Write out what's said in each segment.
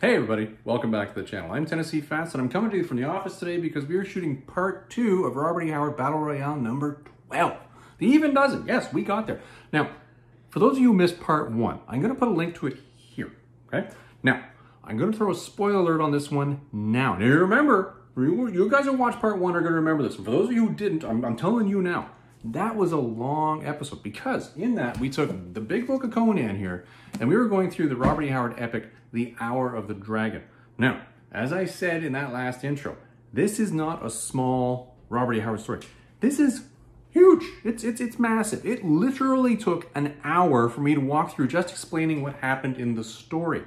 Hey everybody, welcome back to the channel. I'm Tennessee Fats and I'm coming to you from the office today because we are shooting part 2 of Robert E. Howard Battle Royale number 12. The even dozen, yes, we got there. Now, for those of you who missed part 1, I'm going to put a link to it here, okay? Now, I'm going to throw a spoiler alert on this one now. Now remember, you guys who watched part 1 are going to remember this. And for those of you who didn't, I'm telling you now, that was a long episode because in that we took the big book of Conan here and we were going through the Robert E. Howard epic, The Hour of the Dragon. Now, as I said in that last intro, this is not a small Robert E. Howard story. This is huge. It's massive. It literally took an hour for me to walk through just explaining what happened in the story.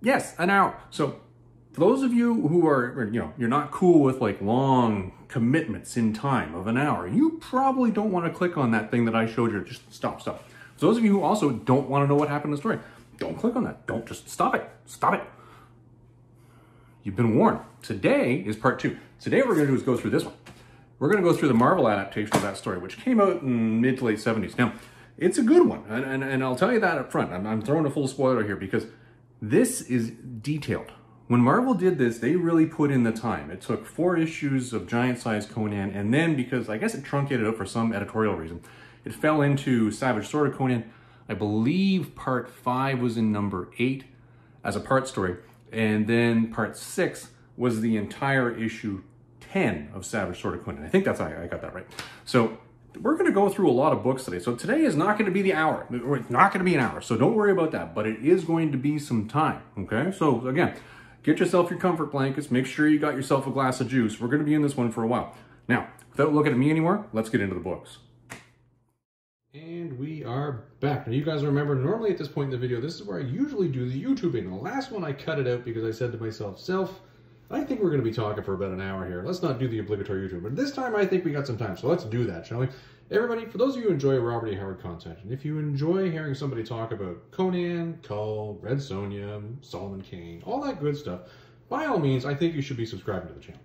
Yes, an hour. So for those of you who are, you're not cool with like long commitments in time of an hour, you probably don't want to click on that thing that I showed you. Just stop. For those of you who also don't want to know what happened in the story, don't click on that. Don't, just stop it. Stop it. You've been warned. Today is part 2. Today what we're going to do is go through this one. We're going to go through the Marvel adaptation of that story, which came out in mid to late 70s. Now, it's a good one, and I'll tell you that up front. I'm throwing a full spoiler here because this is detailed. When Marvel did this, they really put in the time. It took 4 issues of giant-sized Conan, and then because I guess it truncated out for some editorial reason, it fell into Savage Sword of Conan. I believe part 5 was in number 8 as a part story, and then part 6 was the entire issue 10 of Savage Sword of Conan. I think that's how I got that right. So we're going to go through a lot of books today. So today is not going to be the hour. It's not going to be an hour, so don't worry about that. But it is going to be some time, okay? So again, get yourself your comfort blankets. Make sure you got yourself a glass of juice. We're going to be in this one for a while. Now, without looking at me anymore, let's get into the books. And we are back. Now you guys remember, normally at this point in the video, this is where I usually do the YouTubing. The last one I cut it out because I said to myself, I think we're going to be talking for about an hour here. Let's not do the obligatory YouTube. But this time I think we got some time, so let's do that, shall we? Everybody, for those of you who enjoy Robert E. Howard content, and if you enjoy hearing somebody talk about Conan, Cull, Red Sonja, Solomon Kane, all that good stuff, by all means, I think you should be subscribing to the channel.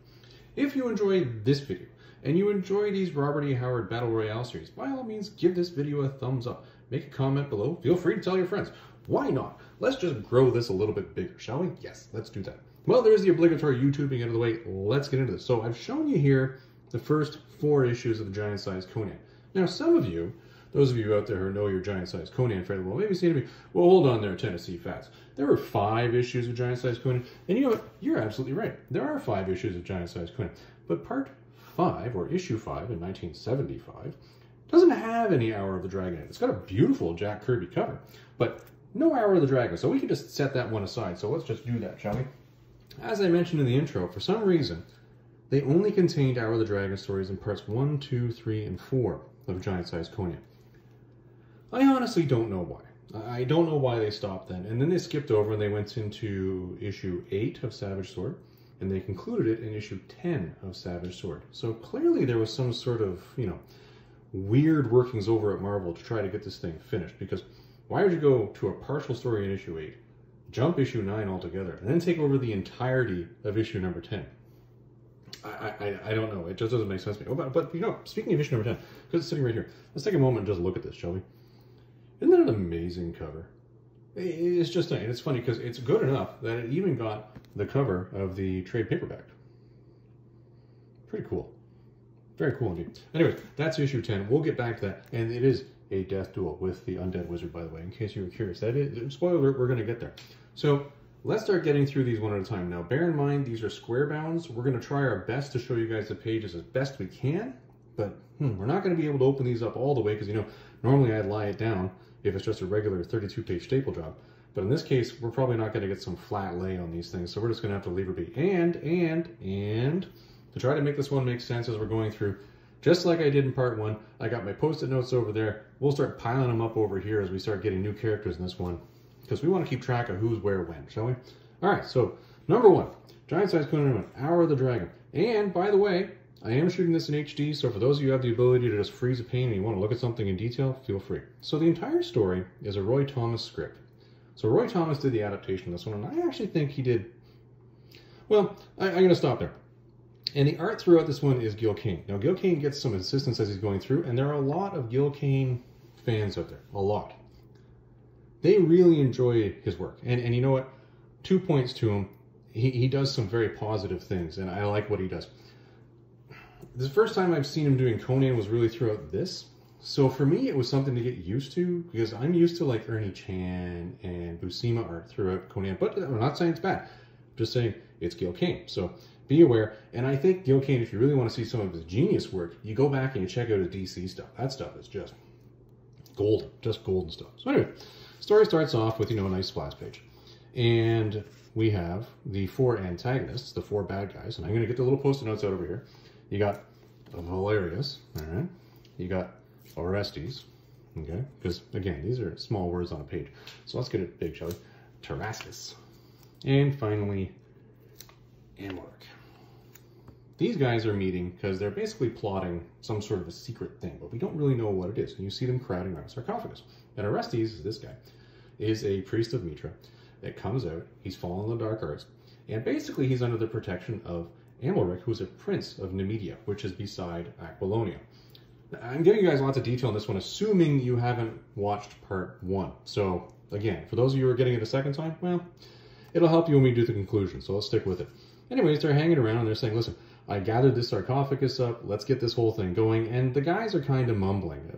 If you enjoy this video, and you enjoy these Robert E. Howard Battle Royale series, by all means, give this video a thumbs up. Make a comment below. Feel free to tell your friends. Why not? Let's just grow this a little bit bigger, shall we? Yes, let's do that. Well, there's the obligatory YouTubing out of the way. Let's get into this. So I've shown you here the first 4 issues of the giant-sized Conan. Now, some of you, those of you out there who know your giant-sized Conan fairly well, maybe say to me, well, hold on there, Tennessee Fats. There were 5 issues of giant-sized Conan. And you know what? You're absolutely right. There are 5 issues of giant-sized Conan. But part 5, or issue 5 in 1975, doesn't have any Hour of the Dragon in it. It's got a beautiful Jack Kirby cover, but no Hour of the Dragon. So we can just set that one aside. So let's just do that, shall we? As I mentioned in the intro, for some reason, they only contained Hour of the Dragon stories in parts 1, 2, 3, and 4 of Giant-Sized Conan. I honestly don't know why. I don't know why they stopped then. And then they skipped over and they went into issue 8 of Savage Sword, and they concluded it in issue 10 of Savage Sword. So clearly there was some sort of, weird workings over at Marvel to try to get this thing finished, because why would you go to a partial story in issue 8, jump issue 9 altogether, and then take over the entirety of issue number 10? I don't know. It just doesn't make sense to me. Oh, but speaking of issue number 10, because it's sitting right here, let's take a moment and just look at this, shall we? Isn't that an amazing cover? It's just, and it's funny because it's good enough that it even got the cover of the trade paperback. Pretty cool. Very cool indeed. Anyway, that's issue 10. We'll get back to that. And it is a death duel with the undead wizard, by the way, in case you were curious. That is, spoiler alert, we're going to get there. So let's start getting through these one at a time. Now, bear in mind, these are square bounds. We're going to try our best to show you guys the pages as best we can, but we're not going to be able to open these up all the way because, normally I'd lie it down if it's just a regular 32-page staple job. But in this case, we're probably not going to get some flat lay on these things, so we're just going to have to leave it be. And to try to make this one make sense as we're going through, just like I did in part 1, I got my post-it notes over there. We'll start piling them up over here as we start getting new characters in this one, because we want to keep track of who's where when, shall we? All right, so number 1, Giant-Sized Conan 1, Hour of the Dragon. And by the way, I am shooting this in HD, so for those of you who have the ability to just freeze a pane and you want to look at something in detail, feel free. So the entire story is a Roy Thomas script. So Roy Thomas did the adaptation of this one, and I actually think he did, well, I'm going to stop there. And the art throughout this one is Gil Kane. Now, Gil Kane gets some assistance as he's going through, and there are a lot of Gil Kane fans out there. A lot. They really enjoy his work. And you know what? 2 points to him. He does some very positive things, and I like what he does. The first time I've seen him doing Conan was really throughout this. So for me, it was something to get used to, because I'm used to like Ernie Chan and Buscema art throughout Conan. But I'm not saying it's bad. I'm just saying it's Gil Kane. So be aware. And I think Gil Kane, if you really want to see some of his genius work, you go back and you check out his DC stuff. That stuff is just golden. Just golden stuff. So anyway, story starts off with, you know, a nice splash page. And we have the 4 antagonists, the 4 bad guys. And I'm going to get the little post-it notes out over here. You got Valerius, all right? You got Orestes, okay? Because, again, these are small words on a page. So let's get it big, shall we? Tarascus. And finally, Amalric. These guys are meeting because they're basically plotting some sort of a secret thing, but we don't really know what it is. And you see them crowding around a sarcophagus. And Orestes, this guy, is a priest of Mitra that comes out. He's fallen in the dark arts. And basically, he's under the protection of Amalric, who's a prince of Nemedia, which is beside Aquilonia. I'm giving you guys lots of detail on this one, assuming you haven't watched part 1. So, again, for those of you who are getting it a second time, well, it'll help you when we do the conclusion, so let's stick with it. Anyways, they're hanging around and they're saying, listen, I gathered this sarcophagus up, let's get this whole thing going, and the guys are kind of mumbling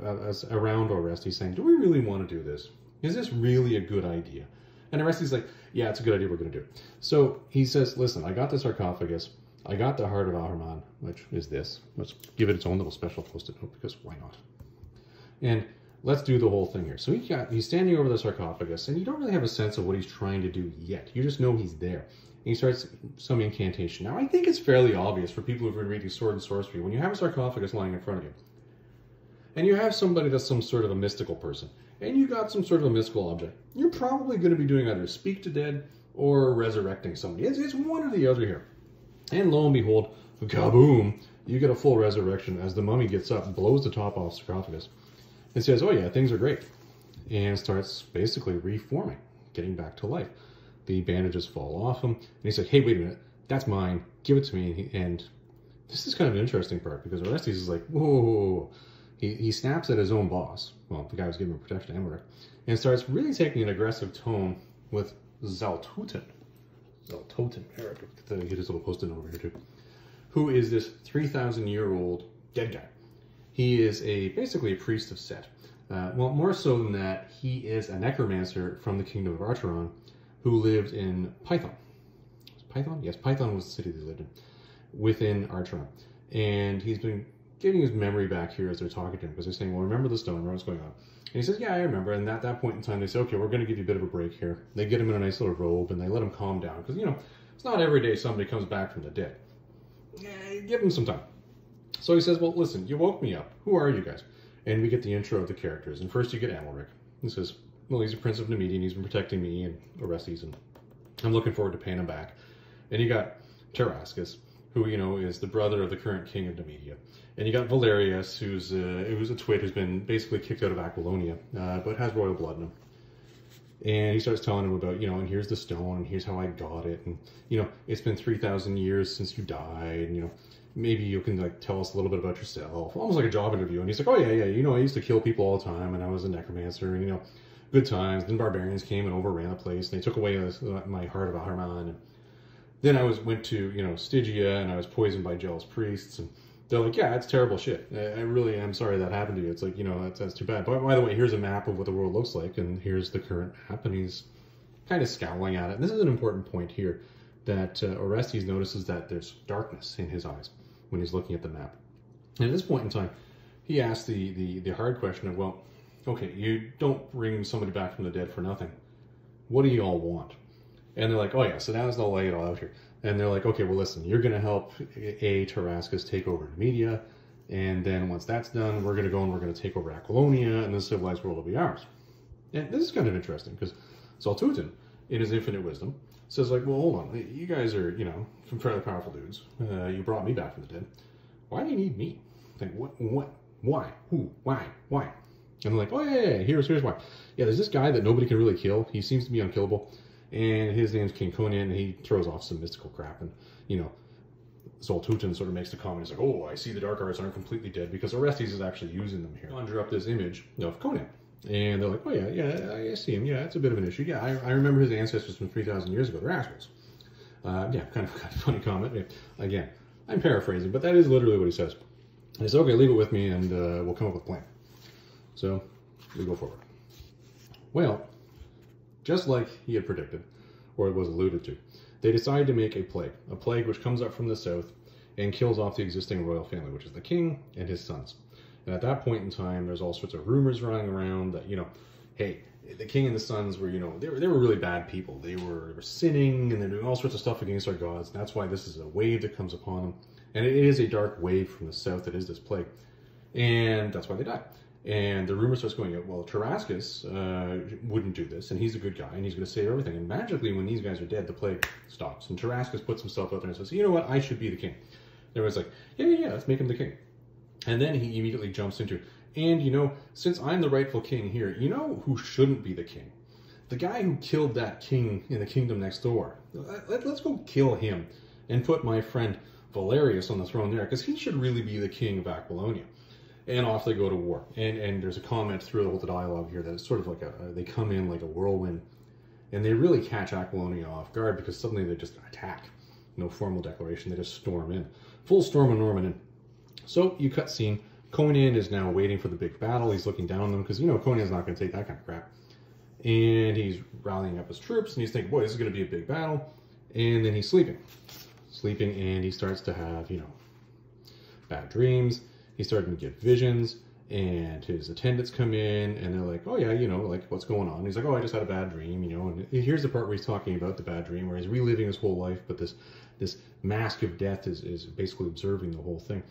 around Orestes, saying, do we really want to do this? Is this really a good idea? And Orestes is like, yeah, it's a good idea, we're going to do it. So he says, listen, I got the sarcophagus, I got the Heart of Ahriman, which is this. Let's give it its own little special post-it note, because why not? And let's do the whole thing here. So he's standing over the sarcophagus, and you don't really have a sense of what he's trying to do yet. You just know he's there. And he starts some incantation. Now, I think it's fairly obvious for people who've been reading Sword and Sorcery, when you have a sarcophagus lying in front of you, and you have somebody that's some sort of a mystical person, and you got some sort of a mystical object, you're probably going to be doing either speak to dead or resurrecting somebody. It's one or the other here. And lo and behold, kaboom, you get a full resurrection as the mummy gets up, blows the top off the sarcophagus, and says, oh yeah, things are great. And starts basically reforming, getting back to life. The bandages fall off him, and he's like, hey, wait a minute, that's mine, give it to me. And this is kind of an interesting part, because Orestes is like, whoa. He snaps at his own boss, well, the guy who's giving him protection, Amalric, and starts really taking an aggressive tone with Zaltoten. Eric, get his little post-it over here too. Who is this 3,000-year-old dead guy? He is basically a priest of Set. Well, more so than that, he is a necromancer from the kingdom of Archeron, who lived in Python. Python? Yes, Python was the city they lived in, within Archeron. And he's been getting his memory back here as they're talking to him, because they're saying, well, remember the stone, remember what's going on. And he says, yeah, I remember. And at that point in time, they say, okay, we're going to give you a bit of a break here. They get him in a nice little robe, and they let him calm down. Because, you know, it's not every day somebody comes back from the dead. Give him some time. So he says, well, listen, you woke me up. Who are you guys? And we get the intro of the characters. And first you get Amalric. He says, well, he's a prince of Nemedia, and he's been protecting me and Orestes, and I'm looking forward to paying him back. And you got Tarascus, who, you know, is the brother of the current king of Nemedia. And you got Valerius, who's a twit who's been basically kicked out of Aquilonia, but has royal blood in him. And he starts telling him about, you know, and here's the stone, and here's how I got it, and, you know, it's been 3,000 years since you died, and, you know, maybe you can, like, tell us a little bit about yourself, almost like a job interview. And he's like, oh, yeah, you know, I used to kill people all the time, and I was a necromancer, and, you know, good times. Then barbarians came and overran the place, and they took away my Heart of Ahriman, and then I went to, you know, Stygia, and I was poisoned by jealous priests, and they're like, yeah, it's terrible shit. I really am sorry that happened to you. It's like, you know, that's too bad. But by the way, here's a map of what the world looks like, and here's the current map, and he's kind of scowling at it. And this is an important point here, that Orestes notices that there's darkness in his eyes when he's looking at the map. And at this point in time, he asks the hard question of, well, okay, you don't bring somebody back from the dead for nothing. What do you all want? And they're like, oh yeah, so now they'll lay it all out here. And they're like, okay, well listen, you're going to help Tarascus take over Nemedia, and then once that's done, we're going to go and we're going to take over Aquilonia, and the civilized world will be ours. And this is kind of interesting, because Zaltoten, in his infinite wisdom, says like, well, hold on, you guys are, you know, some fairly powerful dudes. You brought me back from the dead. Why do you need me? Like, what, why, who, why? And they're like, oh yeah, here's why. Yeah, there's this guy that nobody can really kill. He seems to be unkillable. And his name's King Conan, and he throws off some mystical crap. And, you know, Zaltoten sort of makes the comment, he's like, oh, I see the dark arts aren't completely dead, because Orestes is actually using them here. Conjure up this image of Conan. And they're like, oh yeah, I see him. Yeah, it's a bit of an issue. Yeah, I remember his ancestors from 3,000 years ago. They're assholes. Yeah, kind of a funny comment. Yeah. Again, I'm paraphrasing, but that is literally what he says. He says, okay, leave it with me, and we'll come up with a plan. So we go forward. Well, just like he had predicted, or it was alluded to, they decide to make a plague which comes up from the south and kills off the existing royal family, which is the king and his sons. And at that point in time, there's all sorts of rumors running around that, hey, the king and the sons were, they were really bad people. They were sinning, and they're doing all sorts of stuff against our gods. And that's why this is a wave that comes upon them. And it is a dark wave from the south that is this plague. And that's why they die. And the rumor starts going out, well, Tarascus wouldn't do this, and he's a good guy, and he's going to save everything. And magically, when these guys are dead, the plague stops. And Tarascus puts himself out there and says, you know what, I should be the king. Everyone's like, yeah, let's make him the king. And then he immediately jumps into, and since I'm the rightful king here, you know who shouldn't be the king? The guy who killed that king in the kingdom next door. Let's go kill him and put my friend Valerius on the throne there, because he should really be the king of Aquilonia. And off they go to war. And there's a comment through the dialogue here that it's sort of like they come in like a whirlwind, and they really catch Aquilonia off guard, because suddenly they just attack. No formal declaration, they just storm in. Full storm of Norman in. So you cut scene. Conan is now waiting for the big battle. He's looking down on them, because Conan's not going to take that kind of crap. And he's rallying up his troops, and he's thinking, boy, this is going to be a big battle. And then he's sleeping, and he starts to have, bad dreams. He's starting to get visions, and his attendants come in, and they're like, oh yeah, like, what's going on? And he's like, oh, I just had a bad dream, and here's the part where he's talking about the bad dream, where he's reliving his whole life, but this mask of death is basically observing the whole thing.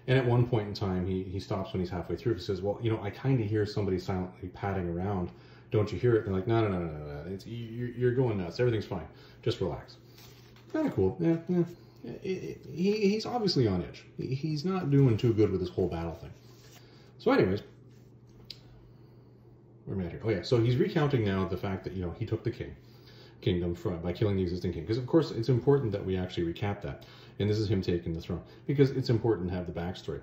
And at one point in time, he stops when he's halfway through. He says, well, I kind of hear somebody silently patting around. Don't you hear it? And they're like, no. You're going nuts. Everything's fine. Just relax. Kind of cool. Yeah. He's obviously on edge. He's not doing too good with this whole battle thing. So anyways, where am I at here? Oh yeah, so he's recounting now the fact that, he took the kingdom by killing the existing king. Because of course, it's important that we actually recap that. And this is him taking the throne, because it's important to have the backstory.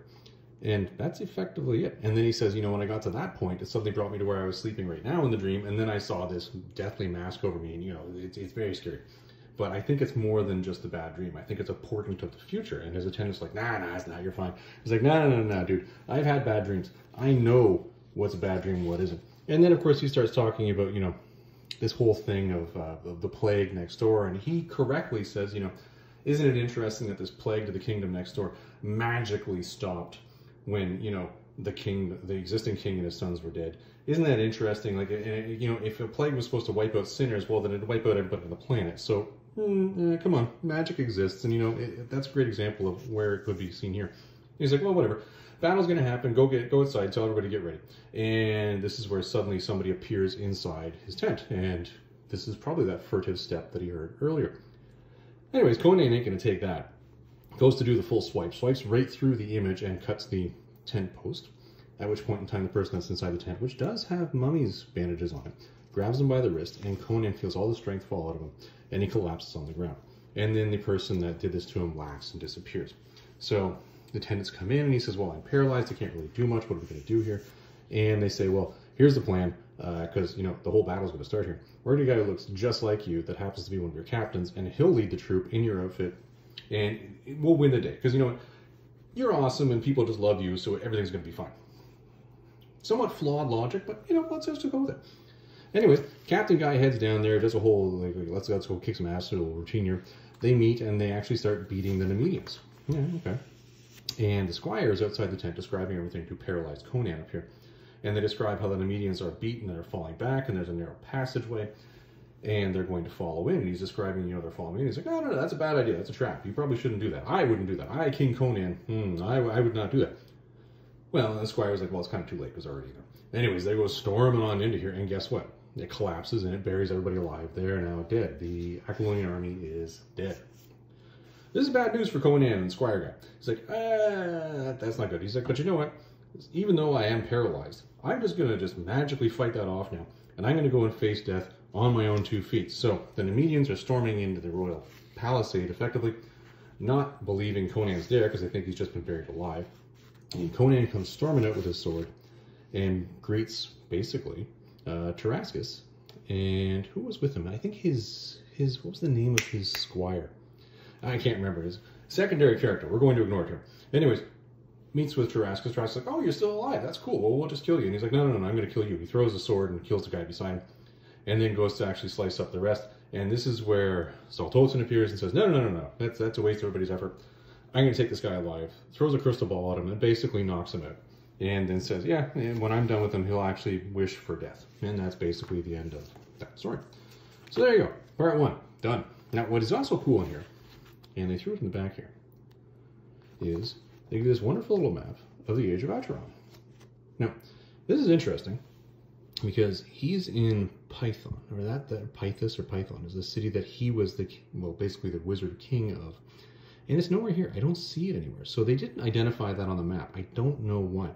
And that's effectively it. And then he says, when I got to that point, something brought me to where I was sleeping right now in the dream, and then I saw this deathly mask over me, and it's very scary. But I think it's more than just a bad dream. I think it's a portent of the future. And his attendant's like, nah, it's not, you're fine. He's like, no, dude, I've had bad dreams. I know what's a bad dream and what isn't. And then, of course, he starts talking about, this whole thing of the plague next door. And he correctly says, isn't it interesting that this plague to the kingdom next door magically stopped when, the existing king and his sons were dead? Isn't that interesting? Like, if a plague was supposed to wipe out sinners, well, then it'd wipe out everybody on the planet. So, come on, magic exists, and that's a great example of where it could be seen here. He's like, well, whatever. Battle's gonna happen. Go outside. Tell everybody to get ready. And this is where suddenly somebody appears inside his tent, and this is probably that furtive step that he heard earlier. Anyways, Conan ain't gonna take that. Goes to do the full swipe. Swipes right through the image and cuts the tent post. At which point in time, the person that's inside the tent, which does have mummy's bandages on it, grabs him by the wrist, and Conan feels all the strength fall out of him, and he collapses on the ground. And then the person that did this to him laughs and disappears. So the attendants come in, and he says, well, I'm paralyzed. I can't really do much. What are we going to do here? And they say, well, here's the plan, because, the whole battle's going to start here. We're going to get a guy who looks just like you that happens to be one of your captains, and he'll lead the troop in your outfit, and we'll win the day. Because, you're awesome, and people just love you, so everything's going to be fine. Somewhat flawed logic, but, let's just go with it. Anyways, Captain Guy heads down there, does a whole, let's go kick some ass, a little routine here. They meet, and they actually start beating the Nemedians. Yeah, okay. And the squire is outside the tent describing everything to paralyzed Conan up here. And they describe how the Nemedians are beaten and are falling back, and there's a narrow passageway, and they're going to follow in. And he's describing, they're following in. He's like, oh, no, that's a bad idea. That's a trap. You probably shouldn't do that. I wouldn't do that. I, King Conan, I would not do that. Well, the squire was like, well, it's kind of too late. It was already there. Anyways, they go storming on into here, and guess what? It collapses, and it buries everybody alive. They're now dead. The Aquilonian army is dead. This is bad news for Conan and Squire Guy. He's like, that's not good. He's like, but you know what? Even though I am paralyzed, I'm just going to magically fight that off now. And I'm going to go and face death on my own 2 feet. So the Nemedians are storming into the royal palisade, effectively, not believing Conan's there because they think he's just been buried alive. And Conan comes storming out with his sword. and greets basically Tarascus. And who was with him? I think his what was the name of his squire? I can't remember. His secondary character. We're going to ignore it here. Anyways, meets with Tarascus. Tarascus is like, oh, you're still alive. That's cool. Well, we'll just kill you. And he's like, no, I'm going to kill you. He throws a sword and kills the guy beside him, and then goes to actually slice up the rest. And this is where Saltosin appears and says, no. That's a waste of everybody's effort. I'm going to take this guy alive. Throws a crystal ball at him and basically knocks him out. And then says, yeah, and when I'm done with him, he'll actually wish for death. And that's basically the end of that story. So there you go. Part 1. Done. Now, what is also cool in here, and they threw it in the back here, is they give this wonderful little map of the Age of Acheron. Now, this is interesting because he's in Python, or that Pythos or Python is the city that he was basically the wizard king of. And it's nowhere here. I don't see it anywhere. So they didn't identify that on the map. I don't know why.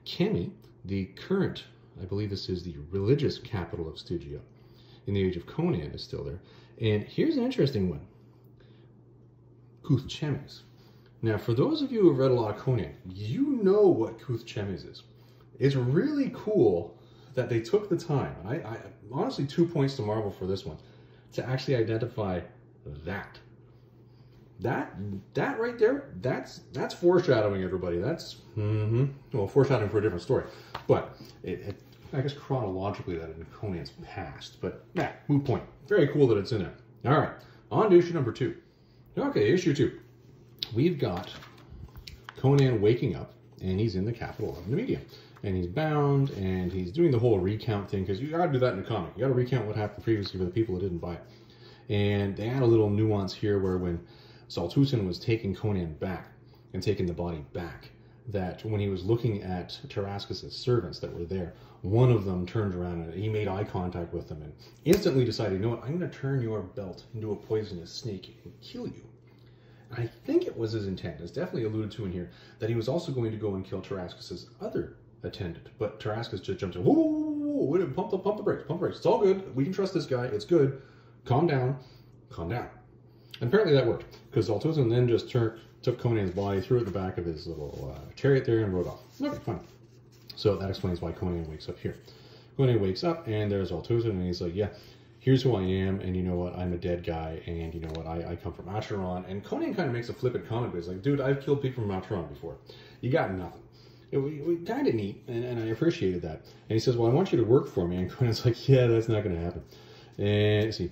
Kemi, the current, I believe this is the religious capital of Stygia in the Age of Conan, is still there. And here's an interesting one. Cuth Chemes. Now, for those of you who have read a lot of Conan, you know what Cuth Chemes is. It's really cool that they took the time. I honestly, 2 points to Marvel for this one, to actually identify that. That right there, that's foreshadowing, everybody. That's, well, foreshadowing for a different story. But I guess chronologically that in Conan's past. But yeah, moot point. Very cool that it's in there. All right, on to issue number 2. Okay, issue 2. We've got Conan waking up, and he's in the capital of Numidia. And he's bound, and he's doing the whole recount thing, because you got to do that in a comic. You got to recount what happened previously for the people that didn't buy it. And they add a little nuance here where when Saltosin was taking Conan back and taking the body back, that when he was looking at Tarascus' servants that were there, one of them turned around and he made eye contact with them and instantly decided, you know what, I'm going to turn your belt into a poisonous snake and kill you. And I think it was his intent, it's definitely alluded to in here, that he was also going to go and kill Tarascus' other attendant. But Tarascus just jumps in, whoa, pump the brakes, it's all good, we can trust this guy, it's good, calm down. And apparently that worked, because Saltosin then just took Conan's body, threw it in the back of his little chariot there, and rode off. Okay, fine. So that explains why Conan wakes up here. Conan wakes up, and there's Saltosin, and he's like, yeah, here's who I am, and you know what, I'm a dead guy, and you know what, I come from Acheron. And Conan kind of makes a flippant comment, but he's like, dude, I've killed people from Acheron before. You got nothing. We kind of neat, and I appreciated that. And he says, well, I want you to work for me. And Conan's like, yeah, that's not going to happen. And see,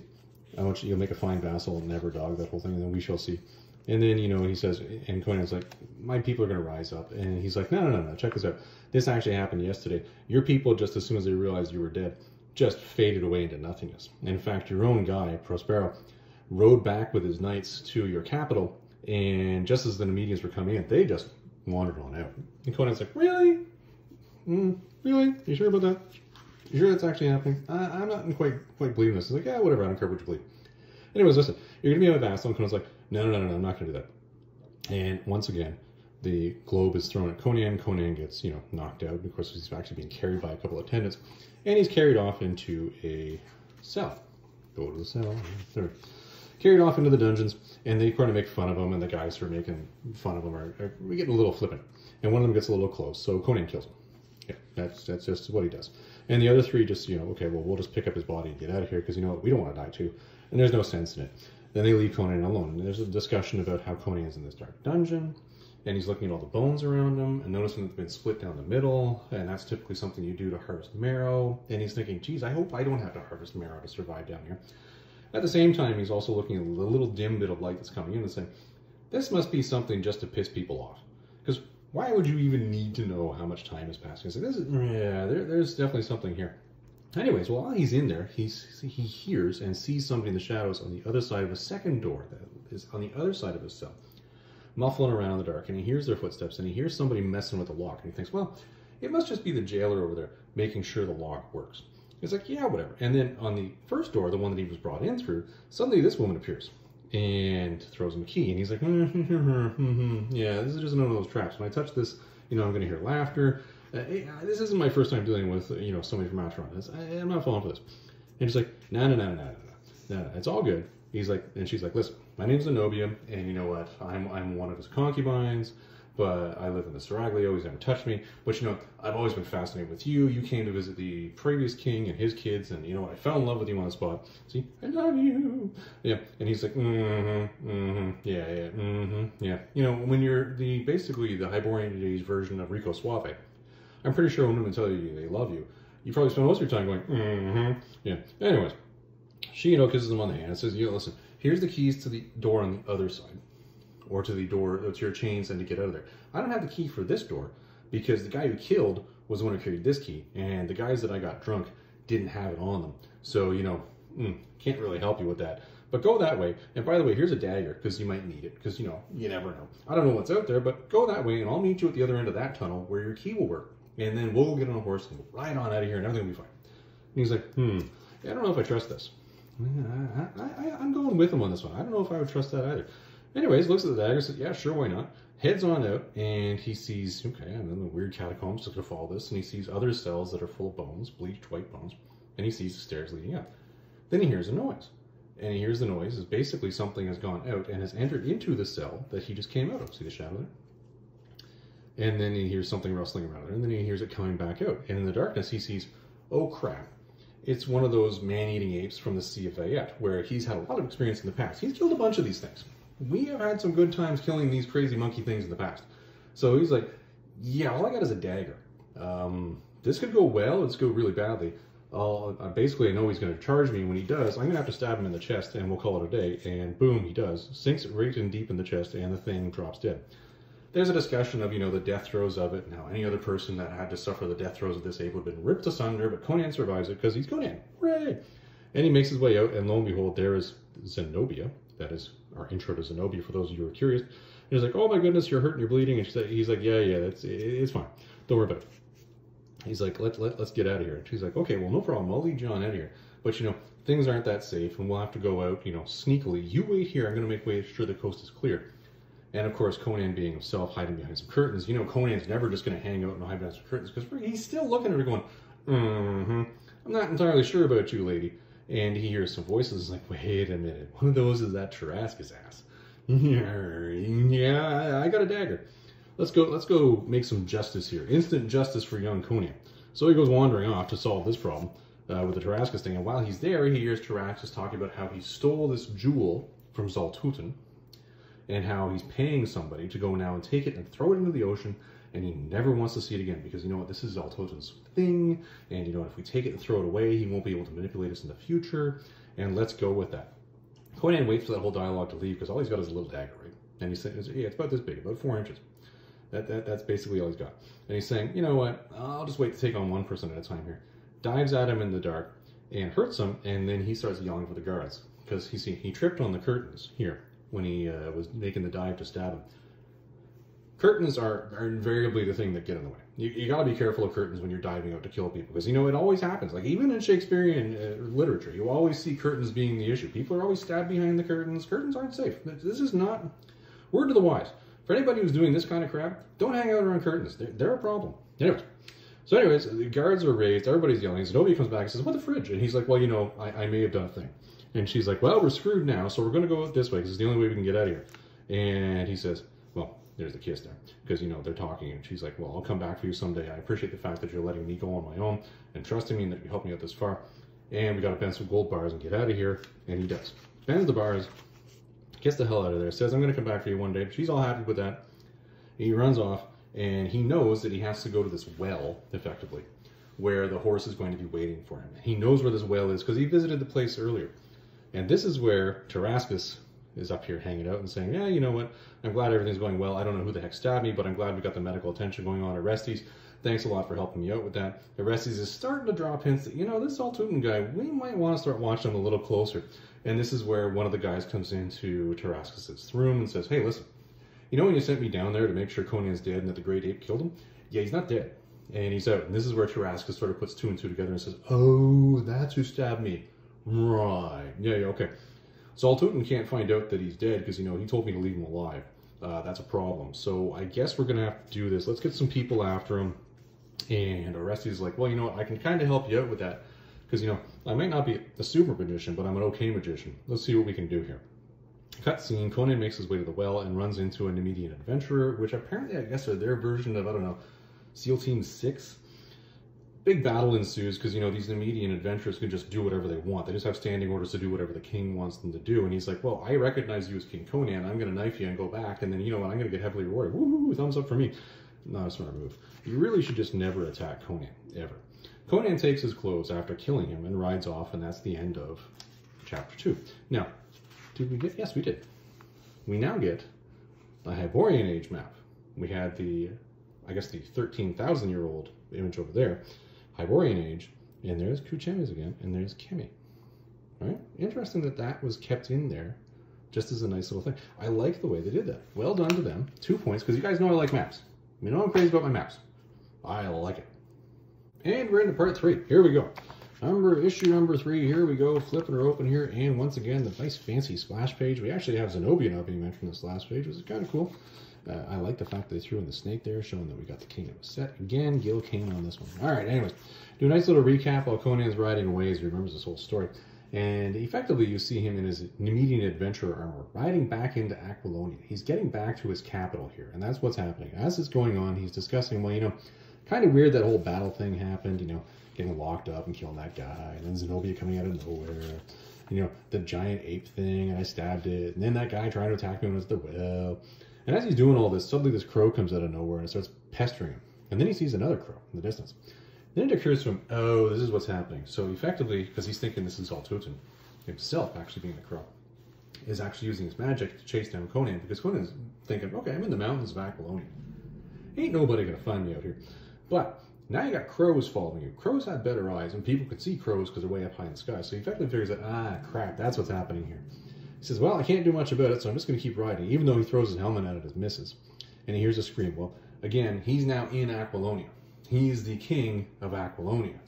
I want you'll make a fine vassal and never dog, that whole thing, and then we shall see. And then, you know, he says, and Conan's like, my people are going to rise up. And he's like, no, check this out. This actually happened yesterday. Your people, just as soon as they realized you were dead, just faded away into nothingness. In fact, your own guy, Prospero, rode back with his knights to your capital, and just as the Numidians were coming in, they just wandered on out. And Conan's like, really? Really? You sure about that? You sure that's actually happening? I'm not quite believing this. He's like, yeah, whatever, I don't care what you believe. Anyways, listen, you're going to be my vassal. And Conan's like, no, I'm not going to do that. And once again, the globe is thrown at Conan. Conan gets, you know, knocked out. Of course, he's actually being carried by a couple of attendants. And he's carried off into a cell. Go to the cell. They're carried off into the dungeons. And they kind of make fun of him. And the guys who are making fun of him are getting a little flippant. And one of them gets a little close. So Conan kills him. Yeah, that's just what he does. And the other three just, you know, okay, well, we'll just pick up his body and get out of here because, you know what, we don't want to die too. And there's no sense in it. Then they leave Conan alone. And there's a discussion about how Conan is in this dark dungeon. And he's looking at all the bones around him and noticing that they've been split down the middle. And that's typically something you do to harvest marrow. And he's thinking, geez, I hope I don't have to harvest marrow to survive down here. At the same time, he's also looking at the little dim bit of light that's coming in and saying, this must be something just to piss people off. Because why would you even need to know how much time has passed? He's like, there's definitely something here. Anyways, while he's in there, he hears and sees something in the shadows on the other side of a second door that is on the other side of his cell, muffling around in the dark. And he hears their footsteps, and he hears somebody messing with the lock. And he thinks, well, it must just be the jailer over there making sure the lock works. He's like, yeah, whatever. And then on the first door, the one that he was brought in through, suddenly this woman appears and throws him a key. And he's like, yeah, this is just another of those traps. When I touch this, you know, I'm going to hear laughter. This isn't my first time dealing with, you know, somebody from Acheron. I'm not falling for this. And he's like, no, it's all good. He's like, and she's like, listen, my name's Zenobia, and you know what? I'm one of his concubines. but I live in the Seraglio, he's never touched me. But you know, I've always been fascinated with you. You came to visit the previous king and his kids, and you know what, I fell in love with you on the spot. See, I love you. Yeah, and he's like, yeah, yeah. You know, when you're basically the Hibernian version of Rico Suave, I'm pretty sure when women tell you they love you, you probably spend most of your time going, yeah. Anyways, she, you know, kisses him on the hand and says, you know, listen, here's the keys to the door on the other side, or to the door, to your chains, and to get out of there. I don't have the key for this door because the guy who killed was the one who carried this key, and the guys that I got drunk didn't have it on them. So, you know, can't really help you with that. But go that way. And by the way, here's a dagger because you might need it because, you know, you never know. I don't know what's out there, but go that way and I'll meet you at the other end of that tunnel where your key will work. And then we'll get on a horse and we'll ride on out of here and everything will be fine. And he's like, I don't know if I trust this. I'm going with him on this one. I don't know if I would trust that either. Anyways, looks at the dagger, says, yeah, sure, why not? Heads on out, and he sees, okay, and then the weird catacombs, just gonna follow this, and he sees other cells that are full of bones, bleached white bones, and he sees the stairs leading up. Then he hears a noise, and he hears the noise is basically something has gone out and has entered into the cell that he just came out of. See the shadow there? And then he hears something rustling around there, and then he hears it coming back out. And in the darkness, he sees, oh crap, it's one of those man-eating apes from the Sea of Fayette, where he's had a lot of experience in the past. He's killed a bunch of these things. We have had some good times killing these crazy monkey things in the past. So he's like, yeah, all I got is a dagger. This could go well, this could go really badly. Basically, I know he's going to charge me. When he does, I'm going to have to stab him in the chest, and we'll call it a day. And boom, he does. Sinks it right in deep in the chest, and the thing drops dead. There's a discussion of, you know, the death throes of it, and how any other person that had to suffer the death throes of this ape would have been ripped asunder, but Conan survives it because he's Conan. Hooray! And he makes his way out, and lo and behold, there is Zenobia. That is our intro to Zenobia, for those of you who are curious. And he's like, oh my goodness, you're hurting, you're bleeding. And he's like, yeah, it's fine. Don't worry about it. He's like, let's get out of here. And she's like, okay, well, no problem. I'll lead you on out of here. But, you know, things aren't that safe, and we'll have to go out, you know, sneakily. You wait here. I'm going to make sure the coast is clear. And, of course, Conan being himself, hiding behind some curtains. You know, Conan's never just going to hang out and hide behind some curtains because he's still looking at her going, I'm not entirely sure about you, lady. And he hears some voices. He's like, wait a minute. One of those is that Tarrasca's ass. Yeah, I got a dagger. Let's go make some justice here. Instant justice for young Conan. So he goes wandering off to solve this problem with the Tarrasca's thing. And while he's there, he hears Tarrasca's talking about how he stole this jewel from Zaltutin and how he's paying somebody to go now and take it and throw it into the ocean. And he never wants to see it again because, you know what, this is Zaltutin's thing. And, you know, if we take it and throw it away, he won't be able to manipulate us in the future. And let's go with that. Conan waits for that whole dialogue to leave because all he's got is a little dagger, right? And he says, yeah, it's about this big, about 4 inches. That's basically all he's got. And he's saying, you know what, I'll just wait to take on one person at a time here. Dives at him in the dark and hurts him, and then he starts yelling for the guards. Because he tripped on the curtains here when he was making the dive to stab him. Curtains are invariably the thing that get in the way. You got to be careful of curtains when you're diving out to kill people, because, you know, it always happens. Like, even in Shakespearean literature, you always see curtains being the issue. People are always stabbed behind the curtains. Curtains aren't safe. This is not... Word to the wise. For anybody who's doing this kind of crap, don't hang out around curtains. They're a problem. Anyways, the guards are raised. Everybody's yelling. Zenobia comes back and says, what the fridge? And he's like, well, you know, I may have done a thing. And she's like, well, we're screwed now, so we're going to go out this way because it's the only way we can get out of here. And he says, well, there's the kiss there. Because, you know, they're talking. And she's like, well, I'll come back for you someday. I appreciate the fact that you're letting me go on my own and trusting me and that you helped me out this far. And we got to bend some gold bars and get out of here. And he does. Bends the bars. Gets the hell out of there. Says, I'm going to come back for you one day. She's all happy with that. He runs off, and he knows that he has to go to this well, effectively, where the horse is going to be waiting for him. He knows where this well is because he visited the place earlier. And this is where Tarrascus is up here hanging out and saying, yeah, you know what, I'm glad everything's going well. I don't know who the heck stabbed me, but I'm glad we got the medical attention going on. Orestes, thanks a lot for helping me out with that. Orestes is starting to drop hints that, you know, this Zaltutin guy, we might want to start watching him a little closer. And this is where one of the guys comes into Tarrascus' room and says, hey, listen, you know when you sent me down there to make sure Conan's dead and that the great ape killed him? Yeah, he's not dead. And he's out. And this is where Tarrascus sort of puts 2 and 2 together and says, oh, that's who stabbed me. Right. Yeah, okay. Zaltutin can't find out that he's dead because, you know, he told me to leave him alive. That's a problem. So I guess we're going to have to do this. Let's get some people after him. And Orestes is like, well, you know what, I can kind of help you out with that. Because, you know, I might not be a super magician, but I'm an okay magician. Let's see what we can do here. Cutscene, Conan makes his way to the well and runs into a Nemedian adventurer, which apparently I guess are their version of, I don't know, SEAL Team 6. Big battle ensues because, you know, these Nemedian adventurers can just do whatever they want. They just have standing orders to do whatever the king wants them to do. And he's like, well, I recognize you as King Conan. I'm going to knife you and go back. And then, you know what, I'm going to get heavily rewarded. Woo, thumbs up for me. Not a smart move. You really should just never attack Conan, ever. Conan takes his clothes after killing him and rides off, and that's the end of chapter 2. Now, did we get? Yes, we did. We now get the Hyborian Age map. We had the, I guess, the 13,000-year-old image over there. Hyborian Age, and there's Kuchemes again, and there's Kemi. Right? Interesting that that was kept in there just as a nice little thing. I like the way they did that. Well done to them. 2 points, because you guys know I like maps. You know I'm crazy about my maps. I like it. And we're into part 3. Here we go. Issue number 3. Here we go. Flipping her open here. And once again, the nice fancy splash page. We actually have Zenobia now being mentioned in this last page, which is kind of cool. I like the fact that they threw in the snake there, showing that we got the king that was set. Again, Gil Kane on this one. All right, anyways. Do a nice little recap while Conan's riding away as he remembers this whole story. And effectively, you see him in his Nemedian adventurer armor, riding back into Aquilonia. He's getting back to his capital here, and that's what's happening. As it's going on, he's discussing, well, you know, kind of weird that whole battle thing happened, you know, getting locked up and killing that guy, and then Zenobia coming out of nowhere, you know, the giant ape thing, and I stabbed it, and then that guy trying to attack me when it's the well. And as he's doing all this, suddenly this crow comes out of nowhere and starts pestering him. And then he sees another crow in the distance. Then it occurs to him, oh, this is what's happening. So effectively, because he's thinking this is Zaltoten himself, actually being the crow, is actually using his magic to chase down Conan, because Conan's thinking, okay, I'm in the mountains of Aquilonia. Ain't nobody gonna find me out here. But now you got crows following you. Crows have better eyes, and people can see crows because they're way up high in the sky. So he effectively figures out, ah, crap, that's what's happening here. He says, well, I can't do much about it, so I'm just going to keep riding, even though he throws his helmet at it as misses. And he hears a scream. Well, again, he's now in Aquilonia. He's the king of Aquilonia.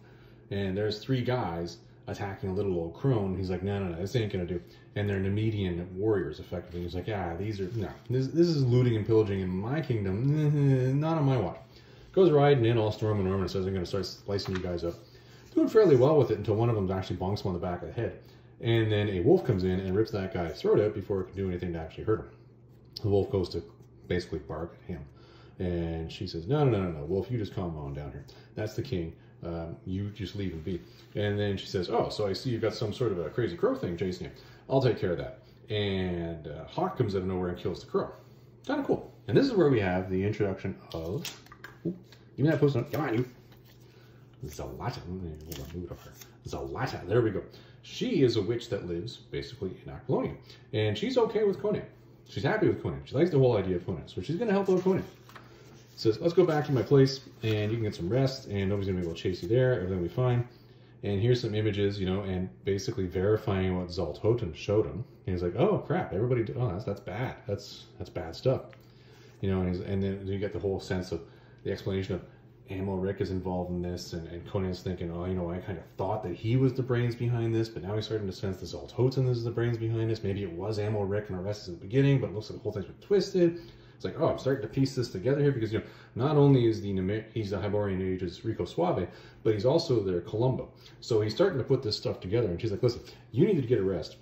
And there's 3 guys attacking a little old crone. He's like, no, this ain't going to do. And they're Nemedian warriors, effectively. He's like, yeah, these are, no, this is looting and pillaging in my kingdom. Not on my watch. Goes riding in all storm and armor and says, I'm going to start slicing you guys up. Doing fairly well with it until one of them actually bonks him on the back of the head. And then a wolf comes in and rips that guy's throat out before it can do anything to actually hurt him. The wolf goes to basically bark at him. And she says, no, wolf, you just calm on down here. That's the king. You just leave him be. And then she says, oh, so I see you've got some sort of a crazy crow thing chasing you. I'll take care of that. And Hawk comes out of nowhere and kills the crow. Kind of cool. And this is where we have the introduction of... Ooh, give me that post-it. Come on, you. Zalata. Hold on, move it over. Zalata. There we go. She is a witch that lives basically in Aquilonia. And she's okay with Conan. She's happy with Conan. She likes the whole idea of Conan. So she's going to help out Conan. Says, let's go back to my place and you can get some rest and nobody's going to be able to chase you there. Everything will be fine. And here's some images, you know, and basically verifying what Zaltoten showed him. And he's like, oh crap, everybody, that's bad. That's bad stuff. You know, and then you get the whole sense of the explanation of Amalric is involved in this, and Conan's thinking, oh, you know, I kind of thought that he was the brains behind this, but now he's starting to sense that Zaltoten is the brains behind this. Maybe it was Amalric and the rest is at the beginning, but it looks like the whole thing's been twisted. It's like, oh, I'm starting to piece this together here because, you know, not only is he's the Hyborian Age's Rico Suave, but he's also their Columbo. So he's starting to put this stuff together, and she's like, listen, you need to get a rest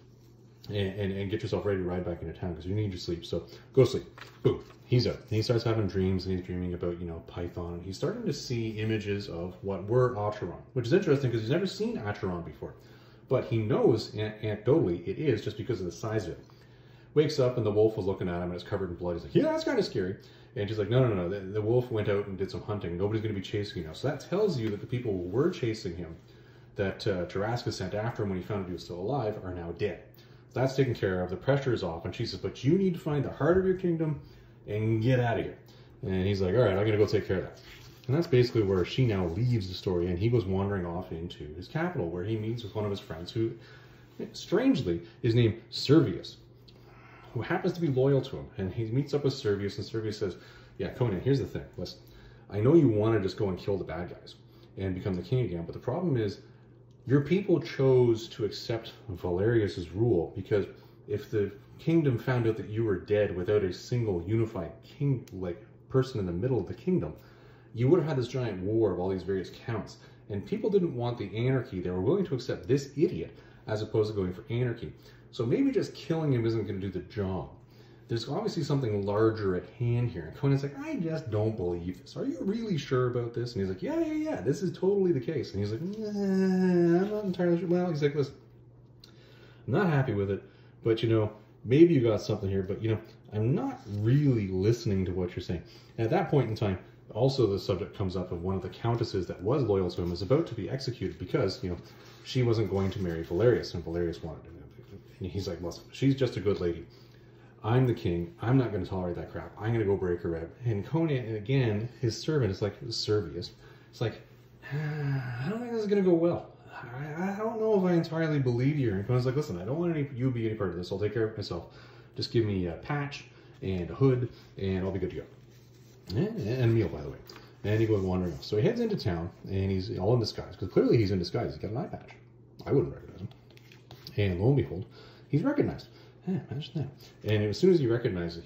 and get yourself ready to ride back into town because you need your sleep. So go sleep. Boom. He's up. And he starts having dreams, and he's dreaming about, you know, Python. And he's starting to see images of what were Acheron, which is interesting because he's never seen Acheron before. But he knows, anecdotally, it is just because of the size of it. Wakes up, and the wolf was looking at him, and it's covered in blood. He's like, yeah, that's kind of scary. And she's like, no. The wolf went out and did some hunting. Nobody's going to be chasing you now. So that tells you that the people who were chasing him, that Tarrasca sent after him when he found out he was still alive, are now dead. So that's taken care of. The pressure is off. And she says, but you need to find the heart of your kingdom and get out of here. And he's like, all right, I'm going to go take care of that. And that's basically where she now leaves the story, and he goes wandering off into his capital, where he meets with one of his friends who, strangely, is named Servius, who happens to be loyal to him. And he meets up with Servius, and Servius says, yeah, Conan, here's the thing. Listen, I know you want to just go and kill the bad guys and become the king again, but the problem is your people chose to accept Valerius's rule, because if the kingdom found out that you were dead without a single unified person in the middle of the kingdom, you would have had this giant war of all these various counts. And people didn't want the anarchy. They were willing to accept this idiot as opposed to going for anarchy. So maybe just killing him isn't going to do the job. There's obviously something larger at hand here. And Conan's like, I just don't believe this. Are you really sure about this? And he's like, yeah, this is totally the case. And he's like, nah, I'm not entirely sure. Well, he's like, listen, I'm not happy with it, but you know, maybe you got something here, but you know, I'm not really listening to what you're saying. And at that point in time, also the subject comes up of one of the countesses that was loyal to him is about to be executed because, you know, she wasn't going to marry Valerius, and Valerius wanted to. And he's like, listen, she's just a good lady. I'm the king. I'm not going to tolerate that crap. I'm going to go break her out. And Conan, again, his servant is like, Servius. It's like, I don't think this is going to go well. I don't know if I entirely believe you. And Conan's like, listen, I don't want you to be any part of this. I'll take care of myself. Just give me a patch and a hood, and I'll be good to go. And a meal, by the way. And he goes wandering off. So he heads into town, and he's all in disguise. Because clearly he's in disguise. He's got an eye patch. I wouldn't recognize him. And lo and behold, he's recognized. Yeah, imagine that. And as soon as he recognizes that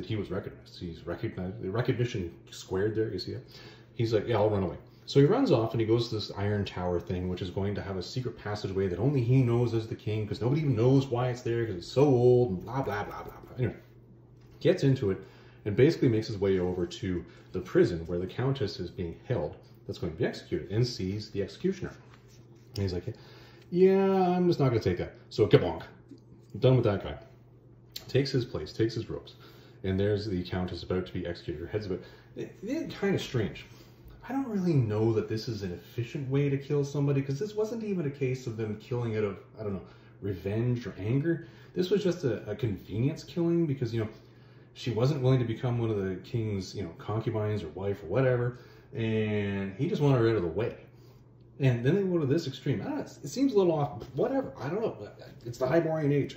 he was recognized. He's recognized, the recognition squared there, you see it? He's like, yeah, I'll run away. So he runs off and he goes to this iron tower thing, which is going to have a secret passageway that only he knows as the king, because nobody even knows why it's there, because it's so old, and blah, blah, blah, blah, blah. Anyway, gets into it and basically makes his way over to the prison where the countess is being held that's going to be executed, and sees the executioner. And he's like, yeah, I'm just not going to take that. So, kabonk. Done with that guy. Takes his place, takes his robes, and there's the countess about to be executed. Her head's about... It's kind of strange. I don't really know that this is an efficient way to kill somebody, because this wasn't even a case of them killing out of, I don't know, revenge or anger. This was just a convenience killing, because, you know, she wasn't willing to become one of the king's, you know, concubines or wife or whatever, and he just wanted her out of the way. And then they go to this extreme. I don't know, it seems a little off. Whatever. I don't know. It's the Hyborian age.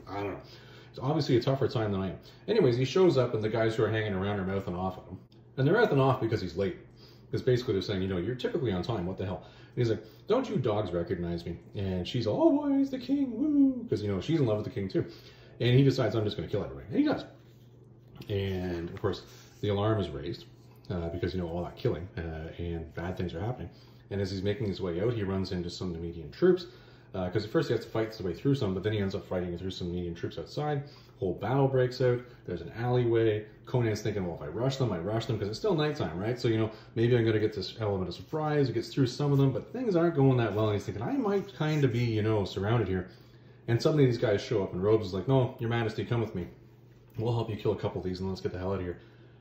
I don't know. It's obviously a tougher time than I am. Anyways, he shows up, and the guys who are hanging around are mouthing off at him. And they're mouthing off because he's late. Because basically they're saying, you know, you're typically on time. What the hell? And he's like, don't you dogs recognize me? And she's all, oh boy, he's the king. Woo! Because, you know, she's in love with the king too. And he decides, I'm just going to kill everybody. And he does. And, of course, the alarm is raised. Because, you know, all that killing. And bad things are happening. And as he's making his way out, he runs into some Numidian troops. Because at first he has to fight his way through some, but then he ends up fighting through some Numidian troops outside. Whole battle breaks out. There's an alleyway. Conan's thinking, well, if I rush them, because it's still nighttime, right? So, you know, maybe I'm going to get this element of surprise. He gets through some of them, but things aren't going that well. And he's thinking, I might kind of be, you know, surrounded here. And suddenly these guys show up, and Robes is like, no, your majesty, come with me. We'll help you kill a couple of these, and let's get the hell out of here.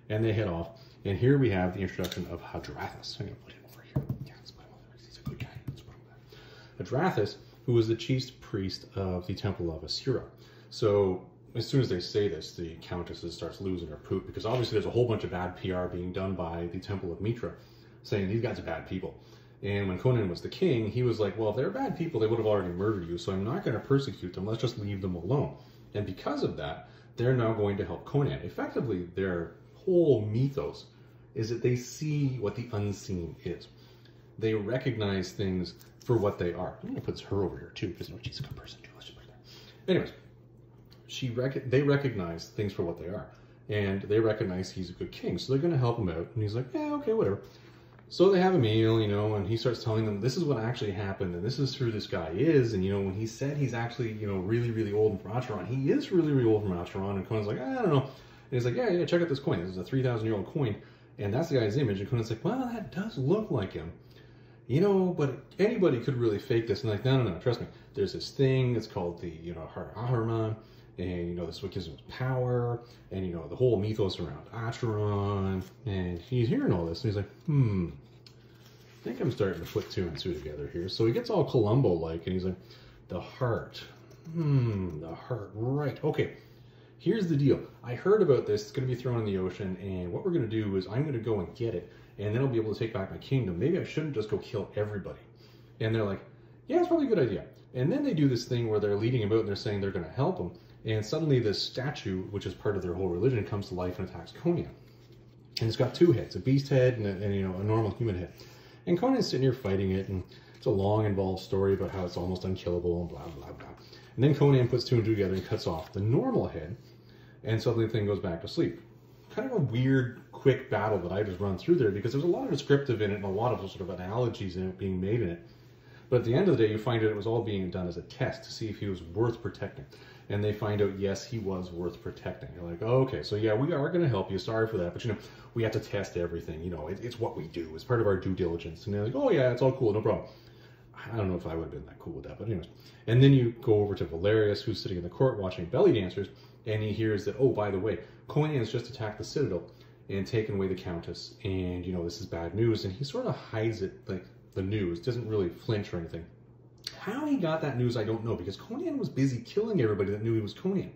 And they head off. And here we have the introduction of Hadrathus. I'm going to put him over here. Yeah, let's put him over there. He's a good guy. Let's put him there. Hadrathus, who was the chief priest of the Temple of Asura. So as soon as they say this, the countess starts losing her poop, because obviously there's a whole bunch of bad PR being done by the Temple of Mitra, saying these guys are bad people. And when Conan was the king, he was like, well, if they're bad people, they would have already murdered you, so I'm not going to persecute them. Let's just leave them alone. And because of that, they're now going to help Conan. Effectively, their whole mythos is that they see what the unseen is. They recognize things for what they are. I'm going to put her over here too, because you know, she's a good person too. Let's just put her there. Anyways, they recognize things for what they are. And they recognize he's a good king. So they're going to help him out. And he's like, yeah, okay, whatever. So they have a meal, you know, and he starts telling them this is what actually happened, and this is who this guy is. And, you know, when he said he's actually, you know, really, really old from Acheron, he is really, really old from Acheron. And Conan's like, I don't know. And he's like, yeah, check out this coin. This is a 3,000-year-old coin. And that's the guy's image. And Conan's like, well, that does look like him. You know, but anybody could really fake this. And like, no, trust me. There's this thing that's called the, you know, Heart of Ahriman. And, you know, this is what gives him power. And, you know, the whole mythos around Acheron. And he's hearing all this. And he's like, I think I'm starting to put two and two together here. So he gets all Columbo-like. And he's like, the heart. The heart. Right. Okay. Here's the deal. I heard about this. It's going to be thrown in the ocean. And what we're going to do is I'm going to go and get it. And then I'll be able to take back my kingdom. Maybe I shouldn't just go kill everybody. And they're like, yeah, it's probably a good idea. And then they do this thing where they're leading him out and they're saying they're going to help him. And suddenly this statue, which is part of their whole religion, comes to life and attacks Conan. And it's got two heads, a beast head and you know, a normal human head. And Conan's sitting here fighting it, and it's a long, involved story about how it's almost unkillable and blah, blah, blah. And then Conan puts two and two together and cuts off the normal head, and suddenly the thing goes back to sleep. Kind of a weird, quick battle that I just run through there, because there's a lot of descriptive in it and a lot of sort of analogies in it being made in it. But at the end of the day, you find out it was all being done as a test to see if he was worth protecting. And they find out, yes, he was worth protecting. You're like, oh, okay, so yeah, we are going to help you. Sorry for that. But, you know, we have to test everything. You know, it's what we do. It's part of our due diligence. And they're like, oh, yeah, it's all cool. No problem. I don't know if I would have been that cool with that. But anyways. And then you go over to Valerius, who's sitting in the court watching belly dancers. And he hears that, oh, by the way, Conan's just attacked the Citadel and taken away the Countess. And, you know, this is bad news. And he sort of hides it, like the news. Doesn't really flinch or anything. How he got that news, I don't know, because Conan was busy killing everybody that knew he was Conan.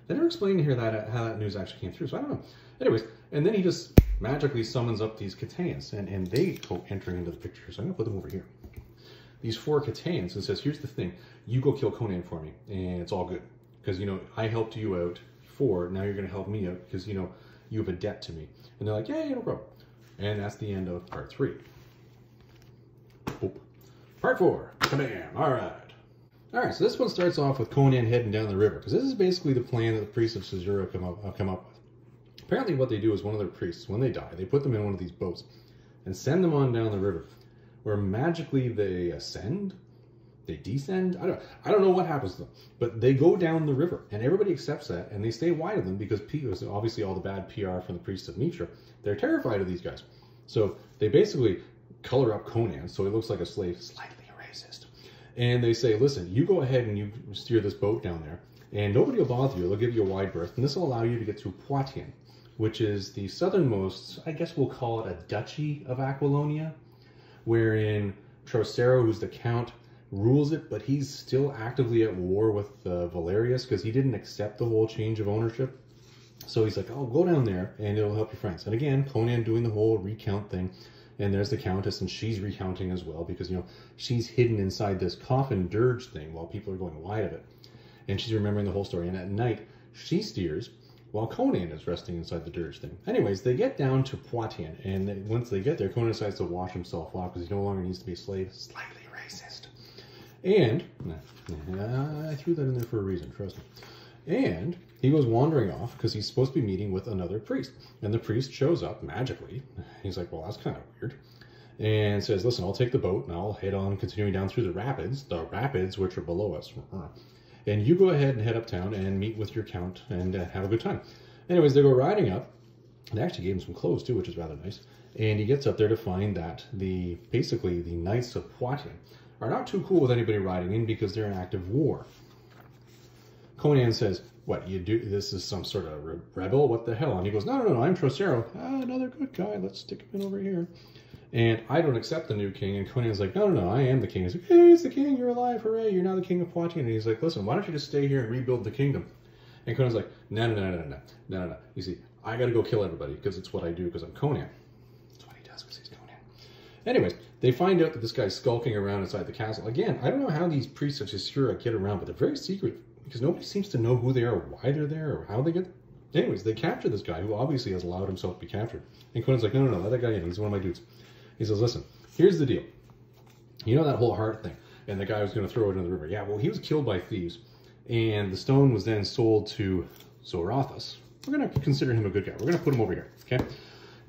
They never explained here that how that news actually came through, so I don't know. Anyways, and then he just magically summons up these Catayans, and they go entering into the picture, so I'm going to put them over here. These 4 Catayans, and says, here's the thing, you go kill Conan for me, and it's all good. Because, you know, I helped you out before, now you're going to help me out, because, you know, you have a debt to me. And they're like, yeah, no problem. And that's the end of part 3. Oh. Part 4, kabam, alright. Alright, so this one starts off with Conan heading down the river, because this is basically the plan that the priests of Caesarea come up with. Apparently what they do is one of their priests, when they die, they put them in one of these boats and send them on down the river, where magically they ascend, they descend, I don't know what happens to them, but they go down the river, and everybody accepts that, and they stay wide of them, because obviously all the bad PR from the priests of Mitra, they're terrified of these guys. So they basically color up Conan so he looks like a slave, slightly racist. And they say, listen, you go ahead and you steer this boat down there, and nobody will bother you. They'll give you a wide berth, and this will allow you to get to Poitiers, which is the southernmost, I guess we'll call it a duchy of Aquilonia, wherein Trocero, who's the count, rules it, but he's still actively at war with Valerius, because he didn't accept the whole change of ownership. So he's like, oh, go down there, and it'll help your friends. And again, Conan doing the whole recount thing. And there's the Countess, and she's recounting as well, because, you know, she's hidden inside this coffin dirge thing while people are going wide of it. And she's remembering the whole story. And at night, she steers while Conan is resting inside the dirge thing. Anyways, they get down to Poitiers, and once they get there, Conan decides to wash himself off because he no longer needs to be a slave. Slightly racist. And, I threw that in there for a reason, trust me. And he goes wandering off because he's supposed to be meeting with another priest. And the priest shows up magically. He's like, well, that's kind of weird. And says, listen, I'll take the boat and I'll head on continuing down through the rapids which are below us. And you go ahead and head uptown and meet with your count and have a good time. Anyways, they go riding up. They actually gave him some clothes too, which is rather nice. And he gets up there to find that basically the Knights of Poitiers are not too cool with anybody riding in because they're in active war. Conan says, what, you do, this is some sort of rebel? What the hell? And he goes, no, I'm Trocero. Another good guy. Let's stick him in over here. And I don't accept the new king. And Conan's like, no, I am the king. He's like, hey, he's the king. You're alive. Hooray. You're now the king of Poitiers. And he's like, listen, why don't you just stay here and rebuild the kingdom? And Conan's like, no. You see, I got to go kill everybody because it's what I do because I'm Conan. That's what he does because he's Conan. Anyways, they find out that this guy's skulking around inside the castle. Again, I don't know how these priests of Caesarea get around, but they're very secret. Because nobody seems to know who they are, why they're there, or how they get there. Anyways, they capture this guy who obviously has allowed himself to be captured. And Conan's like, no, let that guy in. He's one of my dudes. He says, listen, here's the deal. You know that whole heart thing? And the guy was going to throw it into the river. Yeah, well, he was killed by thieves. And the stone was then sold to Zoroathus. We're going to consider him a good guy. We're going to put him over here, okay?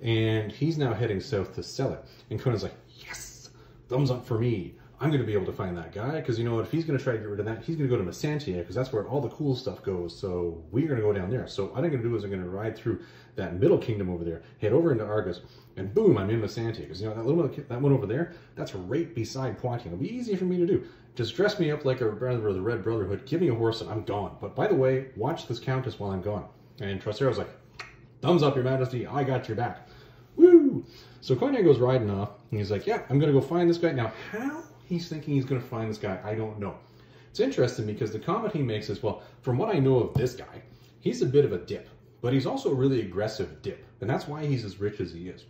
And he's now heading south to sell it. And Conan's like, yes, thumbs up for me. I'm going to be able to find that guy, because you know what, if he's going to try to get rid of that, he's going to go to Messantia, because that's where all the cool stuff goes, so we're going to go down there. So what I'm going to do is I'm going to ride through that middle kingdom over there, head over into Argos, and boom, I'm in Messantia, because you know, that one over there, that's right beside Poitiers. It'll be easy for me to do. Just dress me up like a brother of the Red Brotherhood, give me a horse, and I'm gone. But by the way, watch this Countess while I'm gone. And Trocero's like, thumbs up, your majesty, I got your back. Woo! So Conan goes riding off, and he's like, yeah, I'm going to go find this guy. Now, how he's thinking he's going to find this guy, I don't know. It's interesting because the comment he makes is, well, from what I know of this guy, he's a bit of a dip, but he's also a really aggressive dip, and that's why he's as rich as he is.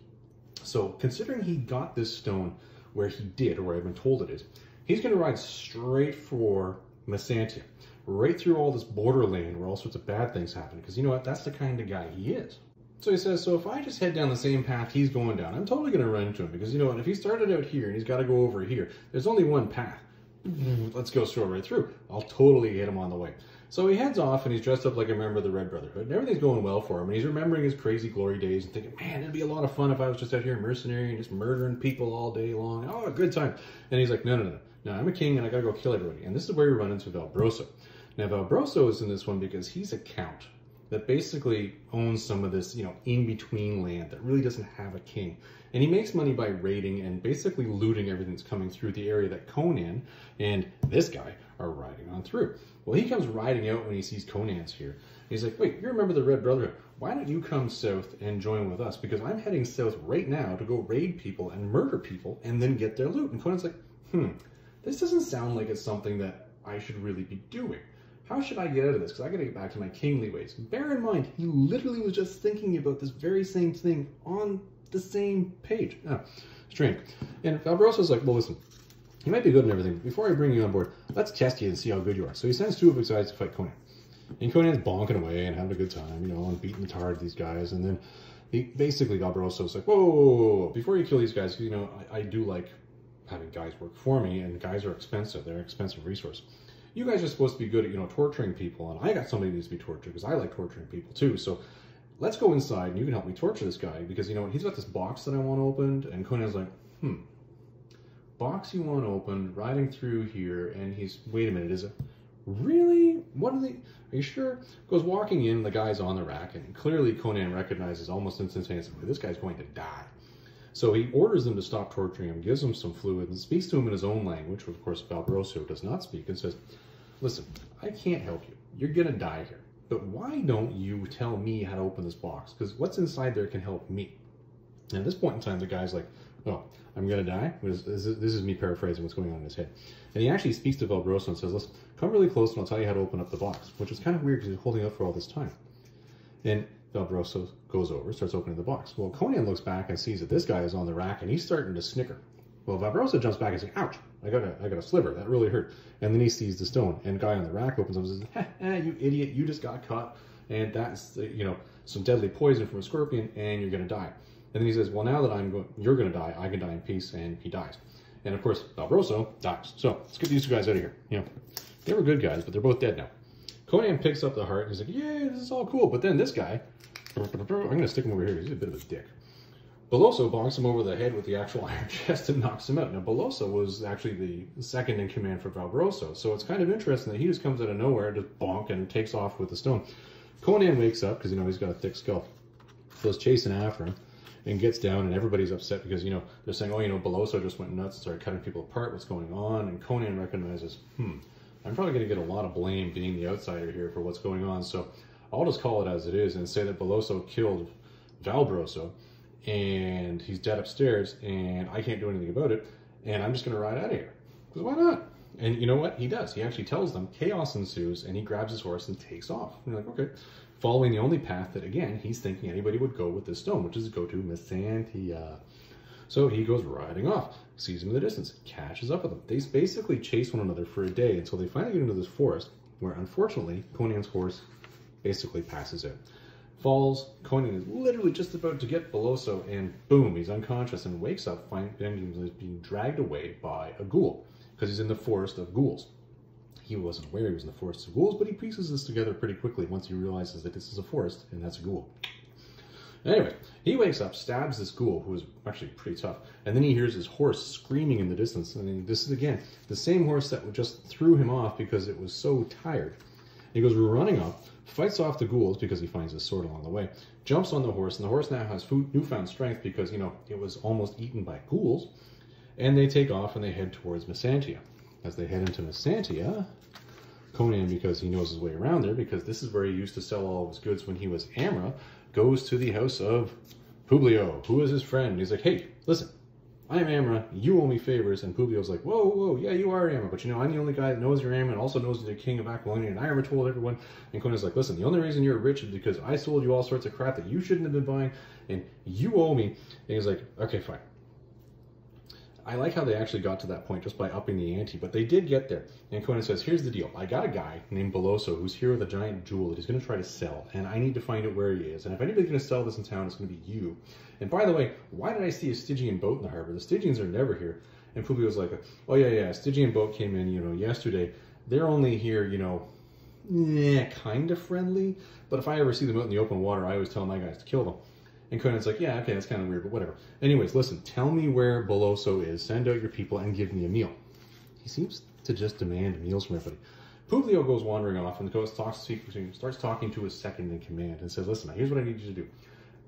So considering he got this stone where he did, or where I've been told it is, he's going to ride straight for Messantia, right through all this borderland where all sorts of bad things happen, because you know what, that's the kind of guy he is. So he says, so if I just head down the same path he's going down, I'm totally going to run into him, because you know what, if he started out here and he's got to go over here, there's only one path. Let's go straight right through. I'll totally hit him on the way. So he heads off and he's dressed up like a member of the Red Brotherhood, and everything's going well for him. And he's remembering his crazy glory days and thinking, man, it'd be a lot of fun if I was just out here mercenary and just murdering people all day long. Oh, a good time. And he's like, no, I'm a king and I gotta go kill everybody. And this is where we run into Valbroso. Now, Valbroso is in this one because he's a count that basically owns some of this, in-between land that really doesn't have a king. And he makes money by raiding and basically looting everything that's coming through the area that Conan and this guy are riding on through. Well, he comes riding out when he sees Conan's here. He's like, wait, you remember the Red Brotherhood. Why don't you come south and join with us? Because I'm heading south right now to go raid people and murder people and then get their loot. And Conan's like, this doesn't sound like it's something that I should really be doing. How should I get out of this? Because I got to get back to my kingly ways. Bear in mind, he literally was just thinking about this very same thing on the same page. Oh, strange. And Valbroso's like, well, listen, you might be good and everything, but before I bring you on board, let's test you and see how good you are. So he sends 2 of his guys to fight Conan. And Conan's bonking away and having a good time, and beating the tar out of these guys. And then basically Valbroso's like, whoa, before you kill these guys, I do like having guys work for me, and guys are expensive. They're an expensive resource. You guys are supposed to be good at, torturing people, and I got somebody who needs to be tortured because I like torturing people too. So let's go inside and you can help me torture this guy because, he's got this box that I want opened. And Conan's like, box you want opened, riding through here. And he's, wait a minute, is it really? What are they? Are you sure? Goes walking in, the guy's on the rack, and clearly Conan recognizes almost instantaneously, this guy's going to die. So he orders them to stop torturing him, gives him some fluid, and speaks to him in his own language, which of course Valbroso does not speak, and says, listen, I can't help you. You're gonna die here. But why don't you tell me how to open this box? Because what's inside there can help me. And at this point in time, the guy's like, oh, I'm gonna die? This is me paraphrasing what's going on in his head. And he actually speaks to Valbroso and says, listen, come really close and I'll tell you how to open up the box, which is kind of weird because he's holding up for all this time. And Valbroso goes over, starts opening the box. Well, Conan looks back and sees that this guy is on the rack and he's starting to snicker. Well, Valbroso jumps back and says, ouch, I got a sliver, that really hurt. And then he sees the stone, and the guy on the rack opens up and says, you idiot, you just got caught, and that's, some deadly poison from a scorpion, and you're gonna die. And then he says, well, now that you're gonna die, I can die in peace, and he dies. And of course, Valbroso dies. So let's get these 2 guys out of here. They were good guys, but they're both dead now. Conan picks up the heart, and he's like, yeah, this is all cool. But then this guy, I'm gonna stick him over here, he's a bit of a dick. Beloso bonks him over the head with the actual iron chest and knocks him out. Now, Beloso was actually the second in command for Valbroso, so it's kind of interesting that he just comes out of nowhere, just bonk, and takes off with the stone. Conan wakes up, because, he's got a thick skull, goes chasing after him, and gets down, and everybody's upset because, they're saying, oh, Beloso just went nuts and started cutting people apart, what's going on? And Conan recognizes, I'm probably going to get a lot of blame being the outsider here for what's going on, so I'll just call it as it is and say that Beloso killed Valbroso, and he's dead upstairs, and I can't do anything about it, and I'm just going to ride out of here. Because why not? And you know what? He does. He actually tells them. Chaos ensues, and he grabs his horse and takes off. And they're like, okay. Following the only path that, again, he's thinking anybody would go with this stone, which is go to Messantia. So he goes riding off, sees him in the distance, catches up with him. They basically chase one another for a day until they finally get into this forest, where, unfortunately, Conan's horse basically passes out. Falls, Conan is literally just about to get Beloso, and boom, he's unconscious and wakes up finding he's being dragged away by a ghoul, because he's in the forest of ghouls. He wasn't aware he was in the forest of ghouls, but he pieces this together pretty quickly once he realizes that this is a forest, and that's a ghoul. Anyway, he wakes up, stabs this ghoul, who is actually pretty tough, and then he hears his horse screaming in the distance. I mean, this is, again, the same horse that just threw him off because it was so tired. He goes running up, fights off the ghouls because he finds his sword along the way, jumps on the horse, and the horse now has newfound strength because, it was almost eaten by ghouls, and they take off and they head towards Messantia. As they head into Messantia, Conan, because he knows his way around there, because this is where he used to sell all of his goods when he was Amra, goes to the house of Publio, who is his friend. He's like, hey, listen, I'm Amra, you owe me favors. And Publio's like, whoa, yeah, you are Amra, but I'm the only guy that knows you're Amra and also knows you're the king of Aquilonia, and I ever told everyone. And Conan's like, listen, the only reason you're rich is because I sold you all sorts of crap that you shouldn't have been buying, and you owe me. And he's like, okay, fine. I like how they actually got to that point just by upping the ante, but they did get there. And Conan says, here's the deal. I got a guy named Beloso who's here with a giant jewel that he's going to try to sell, and I need to find out where he is. And if anybody's going to sell this in town, it's going to be you. And by the way, why did I see a Stygian boat in the harbor? The Stygians are never here. And Publio's like, oh yeah, a Stygian boat came in, yesterday. They're only here, kind of friendly, but if I ever see them out in the open water, I always tell my guys to kill them. And Conan's like, yeah, okay, that's kind of weird, but whatever. Anyways, listen, tell me where Beloso is, send out your people, and give me a meal. He seems to just demand meals from everybody. Publio goes wandering off, and the ghost starts talking to his second in command and says, listen, here's what I need you to do.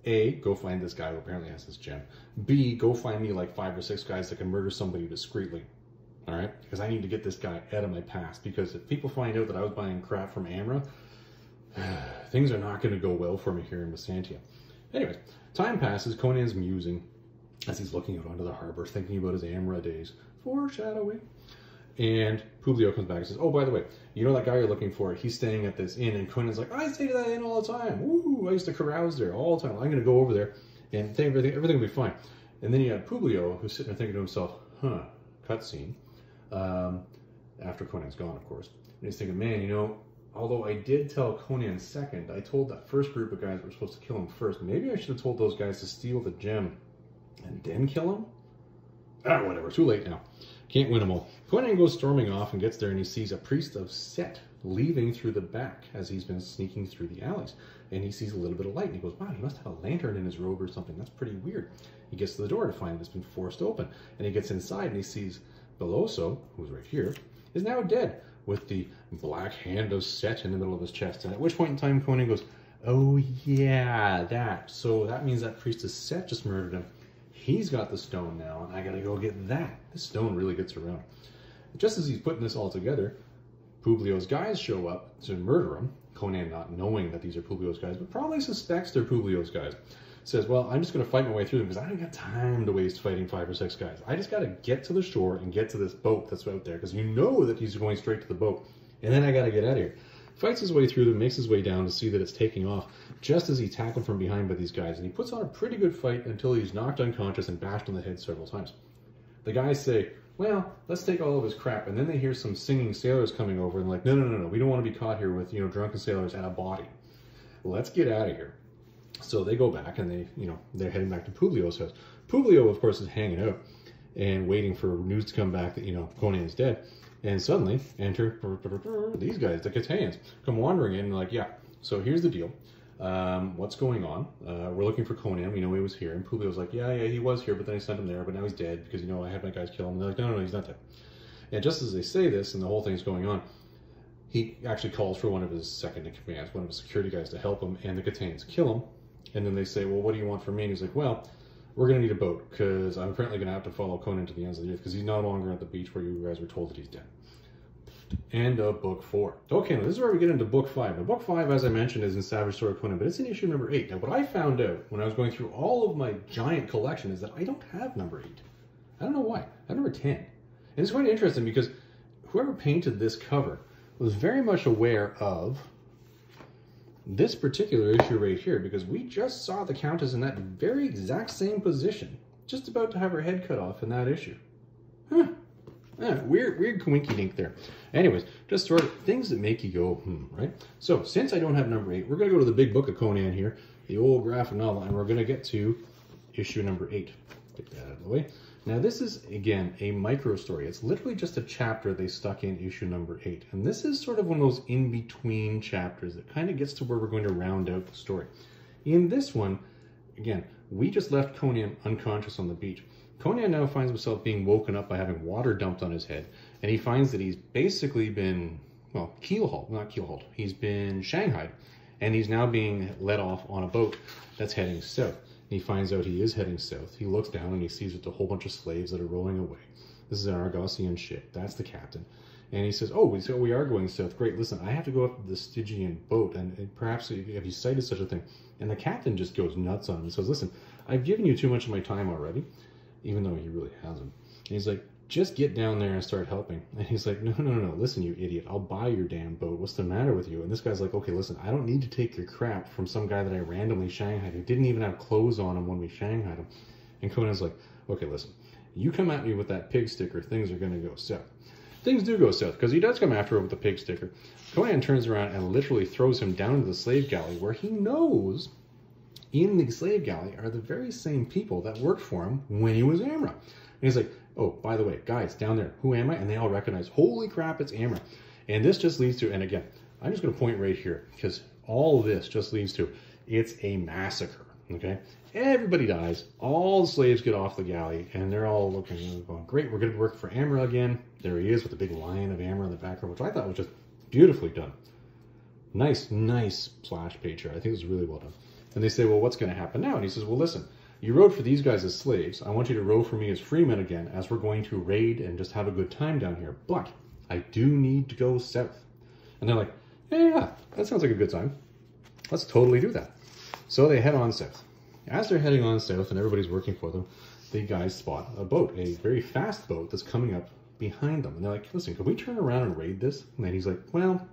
A, go find this guy who apparently has this gem. B, go find me like 5 or 6 guys that can murder somebody discreetly. All right? Because I need to get this guy out of my past. Because if people find out that I was buying crap from Amra, things are not going to go well for me here in Byzantium. Anyways, time passes. Conan's musing as he's looking out onto the harbor, thinking about his Amra days. Foreshadowing. And Publio comes back and says, oh, by the way, you know that guy you're looking for? He's staying at this inn. And Conan's like, I stay to that inn all the time. Ooh, I used to carouse there all the time. I'm going to go over there and everything will be fine. And then you have Publio, who's sitting there thinking to himself, cutscene. After Conan's gone, of course. And he's thinking, man, you know, although I did tell Conan second, I told that first group of guys that were supposed to kill him first. Maybe I should have told those guys to steal the gem and then kill him? Whatever, too late now. Can't win them all. Conan goes storming off and gets there, and he sees a priest of Set leaving through the back as he's been sneaking through the alleys. And he sees a little bit of light, and he goes, wow, he must have a lantern in his robe or something. That's pretty weird. He gets to the door to find it's been forced open. And he gets inside, and he sees Beloso, who's right here, is now dead, with the black hand of Set in the middle of his chest. And at which point in time, Conan goes, oh yeah, that. So that means that priest of Set just murdered him. He's got the stone now, and I gotta go get that. This stone really gets around. Just as he's putting this all together, Publio's guys show up to murder him. Conan, not knowing that these are Publio's guys, but probably suspects they're Publio's guys, says, well, I'm just gonna fight my way through them because I don't got time to waste fighting 5 or 6 guys. I just gotta get to the shore and get to this boat that's out there, because you know that he's going straight to the boat, and then I gotta get out of here. Fights his way through them, makes his way down to see that it's taking off, just as he's tackled from behind by these guys, and he puts on a pretty good fight until he's knocked unconscious and bashed on the head several times. The guys say, well, let's take all of his crap, and then they hear some singing sailors coming over and like, no, we don't want to be caught here with, drunken sailors and a body. Let's get out of here. So they go back, and they're heading back to Publio's house. Publio, of course, is hanging out and waiting for news to come back that, Conan's dead. And suddenly, enter these guys, the Catayans, come wandering in and like, yeah, so here's the deal. What's going on? We're looking for Conan. We know he was here. And Publio's like, yeah, he was here, but then I sent him there, but now he's dead because, I had my guys kill him. And they're like, no, he's not dead. And just as they say this and the whole thing's going on, he actually calls for one of his second in command, one of his security guys to help him, and the Catayans kill him. And then they say, well, what do you want from me? And he's like, well, we're going to need a boat because I'm apparently going to have to follow Conan to the ends of the earth because he's no longer at the beach where you guys were told that he's dead. End of book 4. Okay, now this is where we get into book 5. Now, book 5, as I mentioned, is in Savage Sword of Conan, but it's in issue number 8. Now, what I found out when I was going through all of my giant collection is that I don't have number 8. I don't know why. I have number 10. And it's quite interesting because whoever painted this cover was very much aware of this particular issue right here, because we just saw the Countess in that very exact same position, just about to have her head cut off in that issue. Weird coinky-dink there. Anyways, just sort of things that make you go, right? So, since I don't have number 8, we're going to go to the big book of Conan here, the old graphic novel, and we're going to get to issue number 8. Get that out of the way. Now, this is, again, a micro story. It's literally just a chapter they stuck in issue number 8. And this is sort of one of those in-between chapters that kind of gets to where we're going to round out the story. In this one, again, we just left Conan unconscious on the beach. Conan now finds himself being woken up by having water dumped on his head, and he finds that he's basically been, well, he's been shanghaied, and he's now being let off on a boat that's heading south. And he finds out he is heading south. He looks down and he sees it's a whole bunch of slaves that are rowing away. This is an Argosian ship. That's the captain. And he says, oh, so we are going south. Great, listen, I have to go up to the Stygian boat, and perhaps have you sighted such a thing? And the captain just goes nuts on him and says, listen, I've given you too much of my time already, even though he really hasn't. And he's like, just get down there and start helping. And he's like, no, listen, you idiot, I'll buy your damn boat. What's the matter with you? And this guy's like, okay, listen, I don't need to take your crap from some guy that I randomly shanghaied who didn't even have clothes on him when we shanghaied him. And Conan's like, okay, listen, you come at me with that pig sticker, things are going to go south. Things do go south, because he does come after him with the pig sticker. Conan turns around and literally throws him down into the slave galley, where he knows in the slave galley are the very same people that worked for him when he was Amra. And he's like, oh, by the way, guys, down there, who am I? And they all recognize, holy crap, it's Amra. And this just leads to, and again, I'm just going to point right here because all this just leads to, it's a massacre, okay? Everybody dies. All the slaves get off the galley and they're all looking, going, great, we're going to work for Amra again. There he is with the big lion of Amra in the background, which I thought was just beautifully done. Nice, nice splash page here. I think it was really well done. And they say, well, what's going to happen now? And he says, well, listen, you rode for these guys as slaves. I want you to row for me as freemen again, as we're going to raid and just have a good time down here. But I do need to go south. And they're like, yeah, that sounds like a good time. Let's totally do that. So they head on south. As they're heading on south and everybody's working for them, the guys spot a boat, a very fast boat that's coming up behind them. And they're like, listen, can we turn around and raid this? And then he's like, well,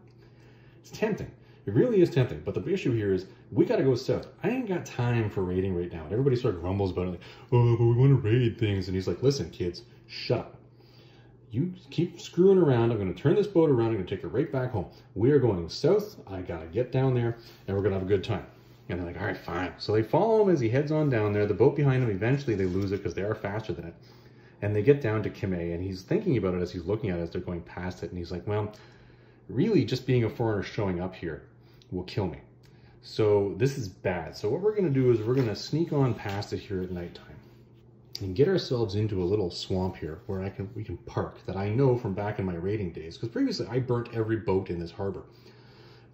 it's tempting. It really is tempting. But the issue here is we got to go south. I ain't got time for raiding right now. And everybody sort of grumbles about it, like, oh, but we want to raid things. And he's like, listen, kids, shut up. You keep screwing around. I'm going to turn this boat around. I'm going to take it right back home. We are going south. I got to get down there and we're going to have a good time. And they're like, all right, fine. So they follow him as he heads on down there. The boat behind him, eventually they lose it because they are faster than it. And they get down to Kimay and he's thinking about it as he's looking at it as they're going past it. And he's like, well, really just being a foreigner showing up here will kill me. So this is bad. So what we're going to do is we're going to sneak on past it here at nighttime and get ourselves into a little swamp here where we can park that I know from back in my raiding days, because previously I burnt every boat in this harbor.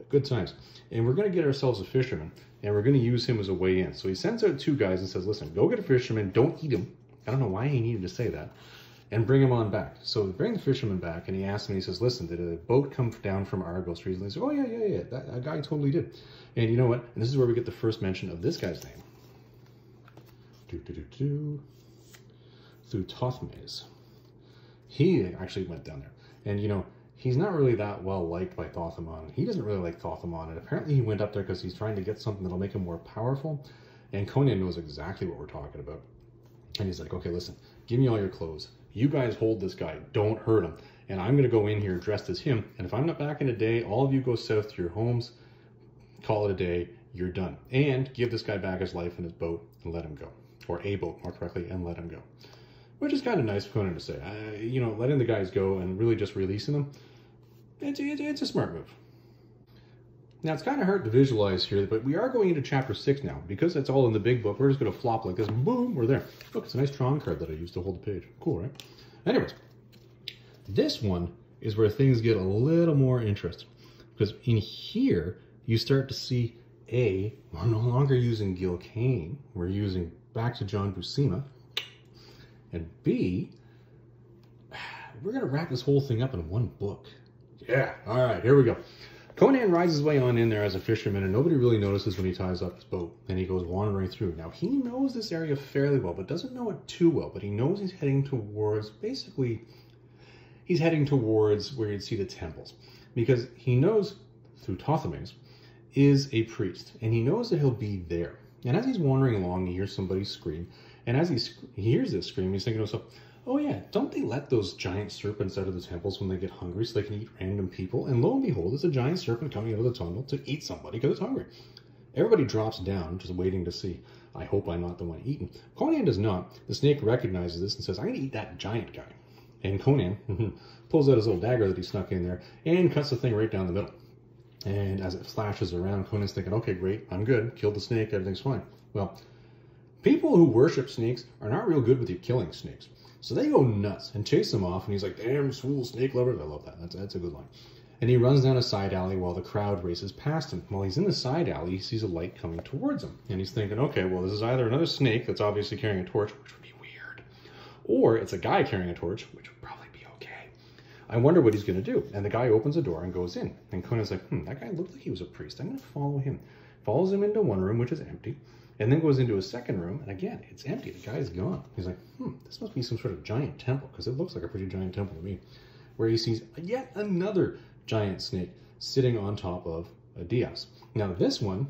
Good times. And we're going to get ourselves a fisherman and we're going to use him as a way in. So he sends out two guys and says, listen, go get a fisherman, don't eat him. I don't know why he needed to say that. And bring him on back. So we bring the fisherman back and he asks him, he says, listen, did a boat come down from Argos recently? He says, oh yeah, that guy totally did. And you know what? And this is where we get the first mention of this guy's name. Thuthothmes. He actually went down there. And you know, he's not really that well liked by Thothemon. He doesn't really like Thothemon. And apparently he went up there because he's trying to get something that'll make him more powerful. And Conan knows exactly what we're talking about. And he's like, okay, listen, give me all your clothes. You guys hold this guy. Don't hurt him. And I'm going to go in here dressed as him. And if I'm not back in a day, all of you go south to your homes, call it a day, you're done. And give this guy back his life and his boat and let him go. Or a boat, more correctly, and let him go. Which is kind of nice for Conan to say. You know, letting the guys go and really just releasing them, it's a smart move. Now, it's kind of hard to visualize here, but we are going into chapter 6 now. Because it's all in the big book, we're just going to flop like this. Boom, we're there. Look, it's a nice Tron card that I used to hold the page. Cool, right? Anyways, this one is where things get a little more interesting. Because in here, you start to see, A, we're no longer using Gil Kane. We're using back to John Buscema. And B, we're going to wrap this whole thing up in one book. Yeah, all right, here we go. Conan rides his way on in there as a fisherman, and nobody really notices when he ties up his boat, and he goes wandering through. Now, he knows this area fairly well, but doesn't know it too well, but he knows he's heading towards, basically, he's heading towards where you'd see the temples, because he knows Thuthothmes is a priest, and he knows that he'll be there. And as he's wandering along, he hears somebody scream, and as he hears this scream, he's thinking to himself, oh yeah, don't they let those giant serpents out of the temples when they get hungry so they can eat random people? And lo and behold, it's a giant serpent coming out of the tunnel to eat somebody because it's hungry. Everybody drops down, just waiting to see. I hope I'm not the one eaten. Conan does not. The snake recognizes this and says, I'm going to eat that giant guy. And Conan pulls out his little dagger that he snuck in there and cuts the thing right down the middle. And as it flashes around, Conan's thinking, okay, great, I'm good. Killed the snake, everything's fine. Well, people who worship snakes are not real good with you killing snakes. So they go nuts and chase him off, and he's like, damn, fool snake lovers. I love that. That's a good line. And he runs down a side alley while the crowd races past him. While he's in the side alley, he sees a light coming towards him. And he's thinking, okay, well, this is either another snake that's obviously carrying a torch, which would be weird, or it's a guy carrying a torch, which would probably be okay. I wonder what he's going to do. And the guy opens a door and goes in. And Conan's like, that guy looked like he was a priest. I'm going to follow him. Follows him into one room, which is empty. And then goes into a second room, and again, it's empty. The guy's gone. He's like, this must be some sort of giant temple, because it looks like a pretty giant temple to me. Where he sees yet another giant snake sitting on top of a dais. Now, this one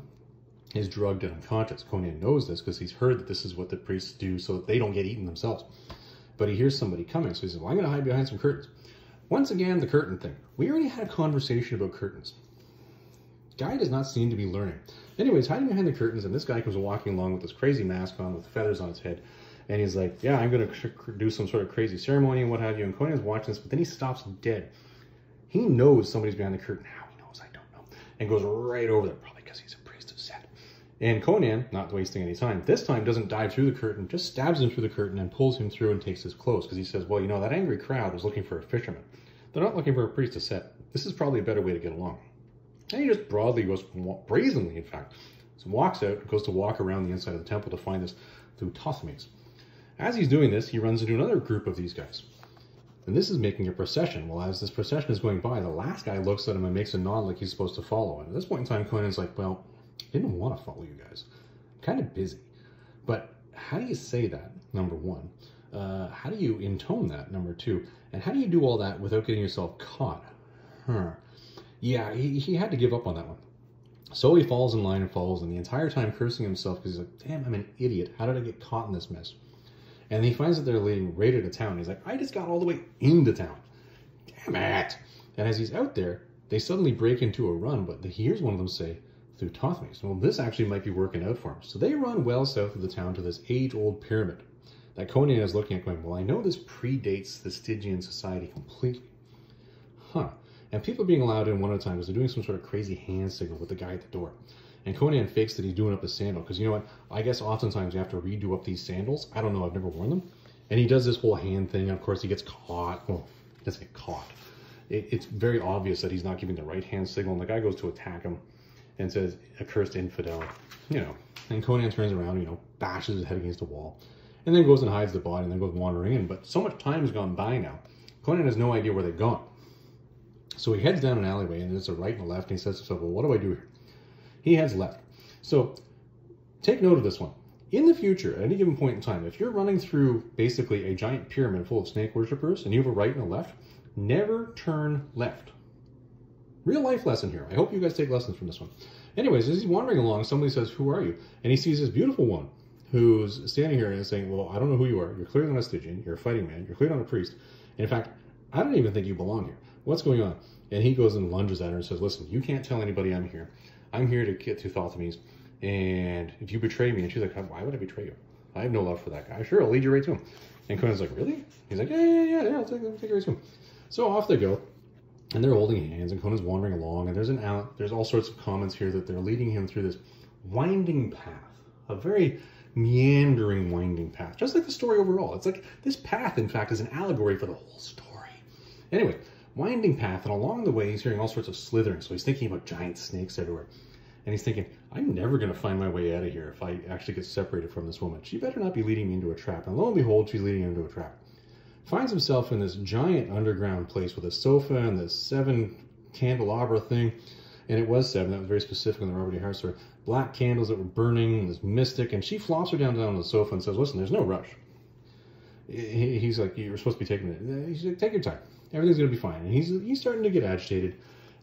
is drugged and unconscious. Conan knows this because he's heard that this is what the priests do so that they don't get eaten themselves. But he hears somebody coming, so he says, well, I'm going to hide behind some curtains. Once again, the curtain thing. We already had a conversation about curtains. Guy does not seem to be learning. Anyways, hiding behind the curtains, and this guy comes walking along with this crazy mask on with feathers on his head. And he's like, yeah, I'm going to do some sort of crazy ceremony and what have you. And Conan's watching this, but then he stops dead. He knows somebody's behind the curtain. How he knows, I don't and goes right over there, probably because he's a priest of Set. And Conan, not wasting any time, this time doesn't dive through the curtain, just stabs him through the curtain and pulls him through and takes his clothes, because he says, well, you know, that angry crowd was looking for a fisherman. They're not looking for a priest of Set. This is probably a better way to get along. And he just broadly goes, brazenly in fact, so walks out, goes to walk around the inside of the temple to find this Thothmes. As he's doing this, he runs into another group of these guys. And this is making a procession. Well, as this procession is going by, the last guy looks at him and makes a nod like he's supposed to follow. And at this point in time, Conan's like, well, I didn't want to follow you guys. I'm kind of busy. But how do you say that, number one? How do you intone that, number two? And how do you do all that without getting yourself caught? Yeah, he had to give up on that one. So he falls in line and follows, and the entire time cursing himself because he's like, damn, I'm an idiot. How did I get caught in this mess? And he finds that they're leading right into town. He's like, I just got all the way into town. Damn it. And as he's out there, they suddenly break into a run, but he hears one of them say, through Thothmes. Well, this actually might be working out for him. So they run well south of the town to this age-old pyramid that Conan is looking at going, well, I know this predates the Stygian society completely. And people are being allowed in one at a time because they're doing some sort of crazy hand signal with the guy at the door. And Conan fakes that he's doing up his sandal, because you know what? I guess oftentimes you have to redo up these sandals. I don't know, I've never worn them. And he does this whole hand thing, and of course he gets caught. Well, he doesn't get caught. It's very obvious that he's not giving the right hand signal, and the guy goes to attack him and says, accursed infidel, you know. And Conan turns around, you know, bashes his head against the wall, and then goes and hides the body, and then goes wandering in. But so much time has gone by now, Conan has no idea where they've gone. So he heads down an alleyway, and there's a right and a left, and he says to himself, well, what do I do here? He heads left. So take note of this one. In the future, at any given point in time, if you're running through basically a giant pyramid full of snake worshippers and you have a right and a left, never turn left. Real life lesson here. I hope you guys take lessons from this one. Anyways, as he's wandering along, somebody says, who are you? And he sees this beautiful woman who's standing here and is saying, well, I don't know who you are. You're clearly not a Stygian. You're a fighting man. You're clearly not a priest. And in fact, I don't even think you belong here. What's going on? And he goes and lunges at her and says, listen, you can't tell anybody I'm here. I'm here to get to Thothmes, and if you betray me, and she's like, why would I betray you? I have no love for that guy. Sure, I'll lead you right to him. And Conan's like, really? He's like, yeah, I'll take you right to him. So off they go, and they're holding hands, and Conan's wandering along, and there's all sorts of comments here that they're leading him through this winding path, a very meandering winding path, just like the story overall. It's like this path, in fact, is an allegory for the whole story. Anyway, winding path, and along the way he's hearing all sorts of slithering, so he's thinking about giant snakes everywhere, and he's thinking, I'm never going to find my way out of here if I actually get separated from this woman. She better not be leading me into a trap. And lo and behold, she's leading him into a trap. Finds himself in this giant underground place with a sofa and this 7 candelabra thing, and it was 7, that was very specific in the Robert E. Hart story. Black candles that were burning, this mystic, and she flops her down on the sofa and says, listen, there's no rush. He's like, you're supposed to be taking it. He's like, take your time. Everything's going to be fine. And he's starting to get agitated,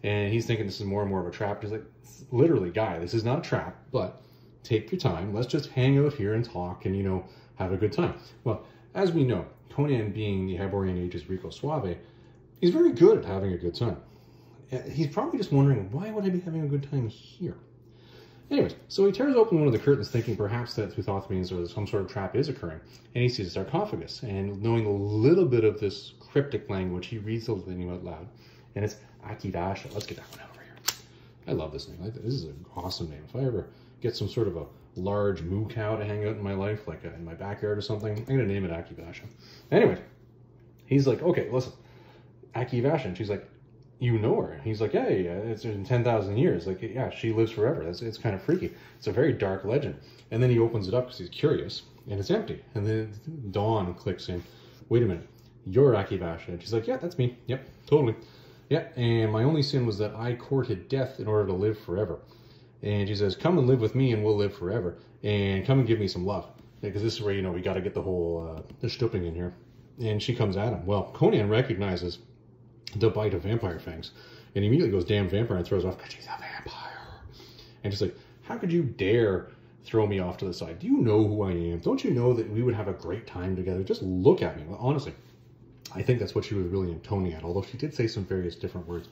and he's thinking this is more and more of a trap. He's like, literally, guy, this is not a trap, but take your time. Let's just hang out here and talk and, you know, have a good time. Well, as we know, Conan, being the Hyborian Age's Rico Suave, he's very good at having a good time. He's probably just wondering, why would I be having a good time here? Anyways, so he tears open one of the curtains, thinking perhaps that Thothmes or some sort of trap is occurring, and he sees a sarcophagus. And knowing a little bit of this cryptic language, he reads the name out loud, and it's Akivasha. Let's get that one out over here. I love this name. This is an awesome name. If I ever get some sort of a large moo cow to hang out in my life, like in my backyard or something, I'm going to name it Akivasha. Anyway, he's like, okay, listen, Akivasha. And she's like, you know her? He's like, yeah, it's in 10,000 years. Like, yeah, she lives forever. It's kind of freaky. It's a very dark legend. And then he opens it up because he's curious, and it's empty. And then Dawn clicks in. Wait a minute, you're Akivasha. And she's like, yeah, that's me. Yep, totally. Yeah, and my only sin was that I courted death in order to live forever. And she says, come and live with me and we'll live forever. And come and give me some love. Because this is where, you know, we got to get the whole the stupping in here. And she comes at him. Well, Conan recognizes the bite of vampire fangs, and he immediately goes, damn vampire, and throws off, because she's a vampire. And she's like, how could you dare throw me off to the side? Do you know who I am? Don't you know that we would have a great time together? Just look at me. Well, honestly, I think that's what she was really intoning at, although she did say some various different words.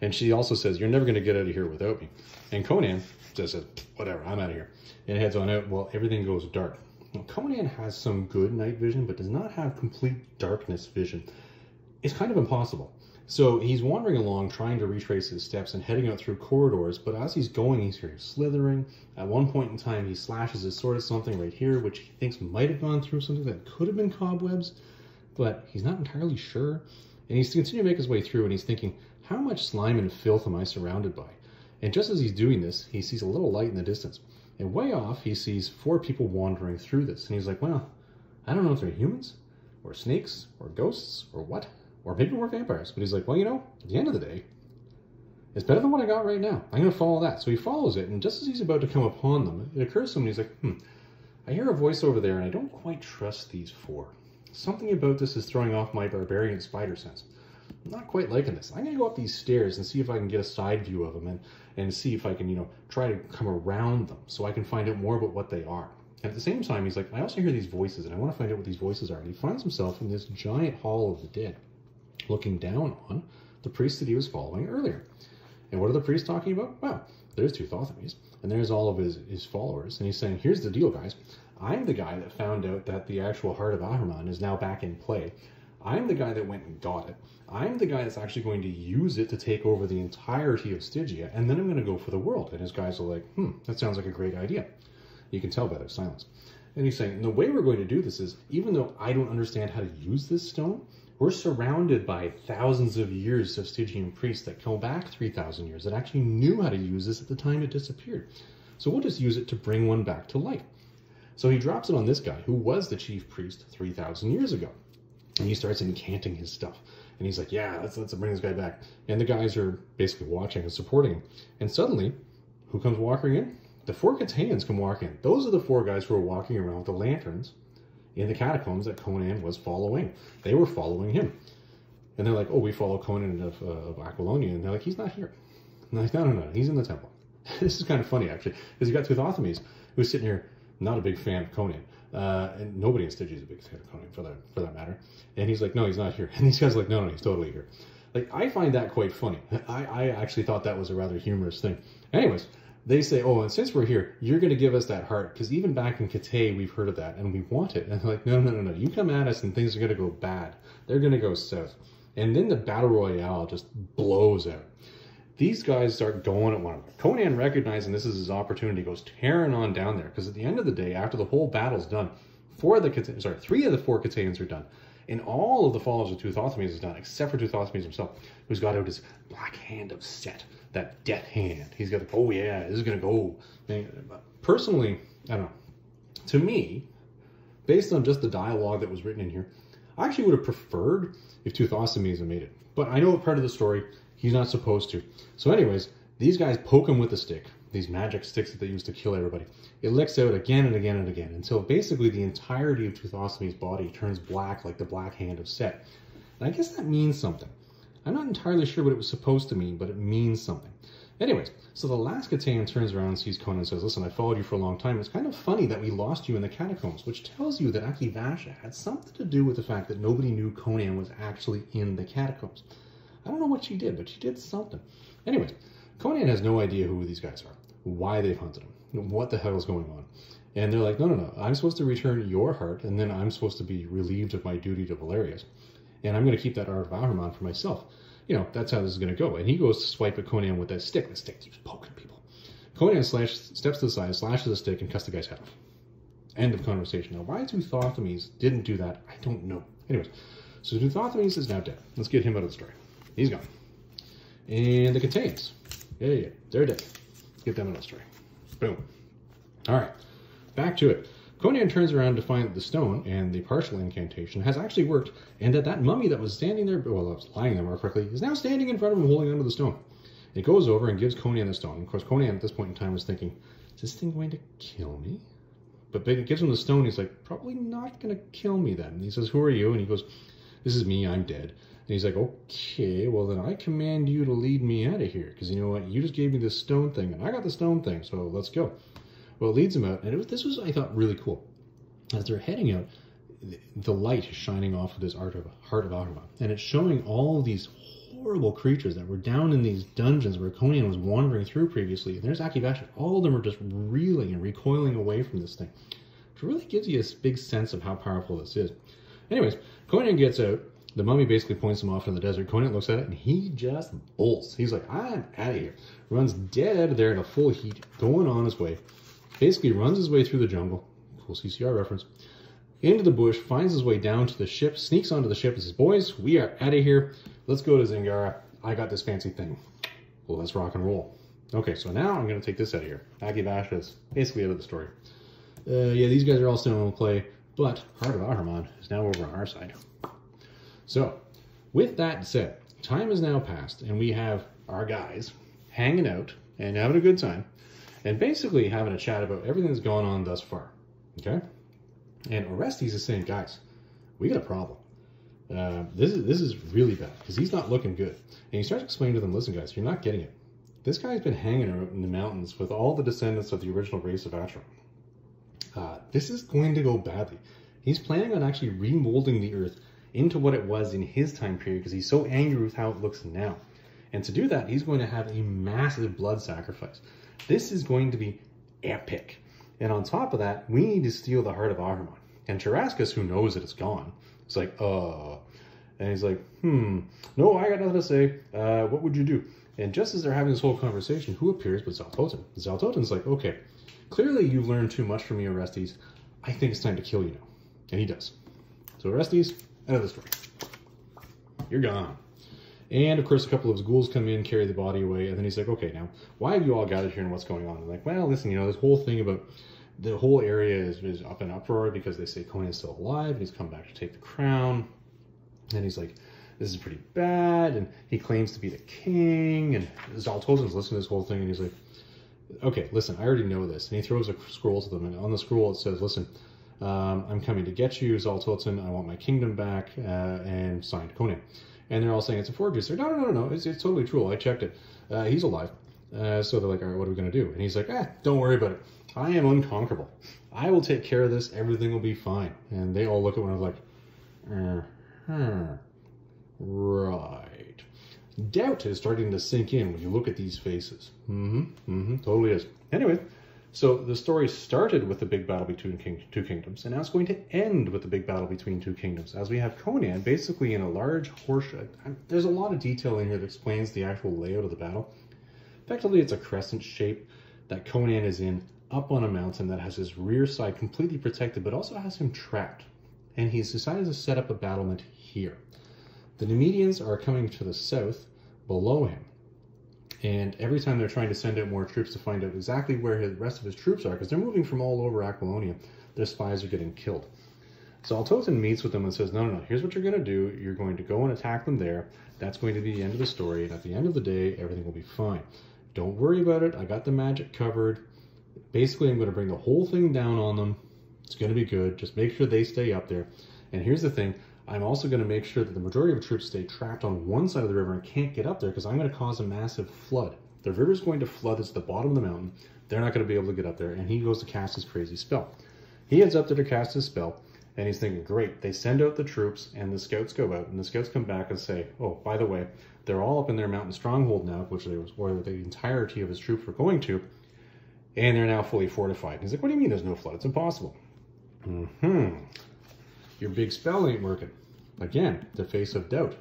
And she also says, you're never going to get out of here without me. And Conan just says, whatever, I'm out of here, and heads on out. Well, everything goes dark. Now, Conan has some good night vision, but does not have complete darkness vision. it's kind of impossible. So he's wandering along, trying to retrace his steps and heading out through corridors, but as he's going, he's hearing slithering. At one point in time, he slashes his sword at something right here, which he thinks might have gone through something that could have been cobwebs, but he's not entirely sure. And he's continuing to make his way through, and he's thinking, how much slime and filth am I surrounded by? And just as he's doing this, he sees a little light in the distance. And way off, he sees 4 people wandering through this. And he's like, well, I don't know if they're humans, or snakes, or ghosts, or what. Or maybe more vampires. But he's like, well, you know, at the end of the day, it's better than what I got right now. I'm going to follow that. So he follows it, and just as he's about to come upon them, it occurs to him, he's like, I hear a voice over there, and I don't quite trust these 4. Something about this is throwing off my barbarian spider sense. I'm not quite liking this. I'm going to go up these stairs and see if I can get a side view of them and see if I can, you know, try to come around them so I can find out more about what they are. And at the same time, he's like, I also hear these voices, and I want to find out what these voices are. And he finds himself in this giant hall of the dead, looking down on the priest that he was following earlier. And what are the priests talking about? Well, there's Teuthothemes, and there's all of his followers, and he's saying, here's the deal, guys. I'm the guy that found out that the actual heart of Ahriman is now back in play. I'm the guy that went and got it. I'm the guy that's actually going to use it to take over the entirety of Stygia, and then I'm going to go for the world. And his guys are like, that sounds like a great idea. You can tell by their silence. And he's saying, the way we're going to do this is, even though I don't understand how to use this stone, we're surrounded by thousands of years of Stygian priests that go back 3,000 years that actually knew how to use this at the time it disappeared. So we'll just use it to bring one back to life. So he drops it on this guy who was the chief priest 3,000 years ago. And he starts incanting his stuff. And he's like, yeah, let's bring this guy back. And the guys are basically watching and supporting him. And suddenly, who comes walking in? The 4 Cataians come walking in. Those are the 4 guys who are walking around with the lanterns in the catacombs that Conan was following. They were following him. And they're like, oh, we follow Conan of Aquilonia. And they're like, he's not here. And they're like, no, he's in the temple. This is kind of funny, actually, because you got Teuthothemes, who's sitting here, not a big fan of Conan. And nobody in Stygia is a big fan of Conan, for that matter. And he's like, no, he's not here. And these guys are like, no, he's totally here. Like, I find that quite funny. I actually thought that was a rather humorous thing. Anyways, they say, oh, and since we're here, you're going to give us that heart, because even back in Cathay, we've heard of that, and we want it. And they're like, no, you come at us, and things are going to go bad. They're going to go south. And then the Battle Royale just blows out. These guys start going at one another. Conan, recognizing this is his opportunity, goes tearing on down there, because at the end of the day, after the whole battle's done, 3 of the 4 Cataians are done. And all of the followers of Teuthothemes is done, except for Teuthothemes himself, who's got out his black hand of Set, that death hand. He's got, oh yeah, this is going to go. Personally, I don't know. To me, based on just the dialogue that was written in here, I actually would have preferred if Teuthothemes had made it. But I know part of the story, he's not supposed to. So anyways, these guys poke him with a stick, these magic sticks that they used to kill everybody. It licks out again and again and again, until basically the entirety of Teuthothemes' body turns black like the black hand of Set. And I guess that means something. I'm not entirely sure what it was supposed to mean, but it means something. Anyways, so the last Cataian turns around and sees Conan and says, listen, I followed you for a long time. It's kind of funny that we lost you in the catacombs, which tells you that Akivasha had something to do with the fact that nobody knew Conan was actually in the catacombs. I don't know what she did, but she did something. Anyways, Conan has no idea who these guys are, why they've hunted him, what the hell is going on. And they're like, no, I'm supposed to return your heart, and then I'm supposed to be relieved of my duty to Valerius. And I'm going to keep that Art of Ahriman for myself. You know, that's how this is going to go. And he goes to swipe at Conan with that stick. The stick keeps poking people. Conan steps to the side, slashes the stick, and cuts the guy's head off. End of conversation. Now, why Teuthothemes didn't do that, I don't know. Anyways, so Teuthothemes is now dead. Let's get him out of the story. He's gone. And the Cataians. Yeah, they're dead. Let's get them out of the story. Boom. All right, back to it. Conan turns around to find that the stone and the partial incantation has actually worked, and that mummy that was standing there, well, that was lying there more correctly, is now standing in front of him holding onto the stone. It goes over and gives Conan the stone. And of course, Conan at this point in time was thinking, is this thing going to kill me? But it gives him the stone. He's like, probably not going to kill me then. And he says, who are you? And he goes, this is me, I'm dead. And he's like, okay, well then I command you to lead me out of here, because you know what, you just gave me this stone thing, and I got the stone thing, so let's go. Well, it leads him out, and this was, I thought, really cool. As they're heading out, the light is shining off of this Heart of Ahriman, and it's showing all these horrible creatures that were down in these dungeons where Conan was wandering through previously, and there's Akivasha. All of them are just reeling and recoiling away from this thing, which really gives you a big sense of how powerful this is. Anyways, Conan gets out, The mummy basically points him off in the desert. Conan looks at it and he just bolts. He's like, I'm out of here. Runs dead out of there in a full heat, going on his way. Basically runs his way through the jungle. Cool CCR reference. Into the bush, finds his way down to the ship, sneaks onto the ship and says, boys, we are out of here. Let's go to Zingara. I got this fancy thing. Well, let's rock and roll. Okay, so now I'm going to take this out of here. Akibasha is basically out of the story. Yeah, these guys are all still in play, but Heart of Ahriman is now over on our side. So, with that said, time has now passed, and we have our guys hanging out and having a good time, and basically having a chat about everything that's gone on thus far. Okay? And Orestes is saying, guys, we got a problem. This is really bad, because he's not looking good. And he starts explaining to them, listen, guys, you're not getting it. This guy's been hanging out in the mountains with all the descendants of the original race of Atron. This is going to go badly. He's planning on actually remolding the Earth into what it was in his time period because he's so angry with how it looks now. And to do that, he's going to have a massive blood sacrifice. This is going to be epic. And on top of that, we need to steal the Heart of Ahriman. And Tarascus, who knows that it's gone, is like, And he's like, no, I got nothing to say. What would you do? And just as they're having this whole conversation, who appears but Zaltotin? Zaltotin's like, okay, clearly you've learned too much from me, Orestes. I think it's time to kill you now. And he does. So Orestes, out of the story. You're gone. And of course, a couple of his ghouls come in, carry the body away, and then he's like, okay, now, why have you all gathered here and what's going on? And like, well, listen, this whole thing about the whole area is up in uproar because they say Conan's still alive and he's come back to take the crown. And he's like, this is pretty bad, and he claims to be the king, and Zaltotin's listening to this whole thing, and he's like, okay, listen, I already know this. And he throws a scroll to them, and on the scroll it says, listen, I'm coming to get you, Zaltotin, I want my kingdom back, and signed, Conan. And they're all saying it's a forgery. So no, it's totally true, I checked it. He's alive. So they're like, all right, what are we going to do? And he's like, don't worry about it. I am unconquerable. I will take care of this, everything will be fine. And they all look at one another like, right. Doubt is starting to sink in when you look at these faces. Totally is. Anyway, so the story started with the big battle between two kingdoms, and now it's going to end with the big battle between two kingdoms, as we have Conan basically in a large horseshoe. There's a lot of detail in here that explains the actual layout of the battle. Effectively, it's a crescent shape that Conan is in, up on a mountain that has his rear side completely protected, but also has him trapped. And he's decided to set up a battlement here. The Nemedians are coming to the south, below him. And every time they're trying to send out more troops to find out exactly where the rest of his troops are, because they're moving from all over Aquilonia, their spies are getting killed. So Zaltotin meets with them and says, no, here's what you're going to do. You're going to go and attack them there. That's going to be the end of the story. And at the end of the day, everything will be fine. Don't worry about it. I got the magic covered. Basically, I'm going to bring the whole thing down on them. It's going to be good. Just make sure they stay up there. And here's the thing. I'm also going to make sure that the majority of troops stay trapped on one side of the river and can't get up there because I'm going to cause a massive flood. The river's going to flood. It's the bottom of the mountain. They're not going to be able to get up there. And he goes to cast his crazy spell. He heads up there to cast his spell. And he's thinking, great. They send out the troops and the scouts go out. And the scouts come back and say, oh, by the way, they're all up in their mountain stronghold now, which was where the entirety of his troops were going to. And they're now fully fortified. And he's like, what do you mean there's no flood? It's impossible. Your big spell ain't working. Again, the face of doubt.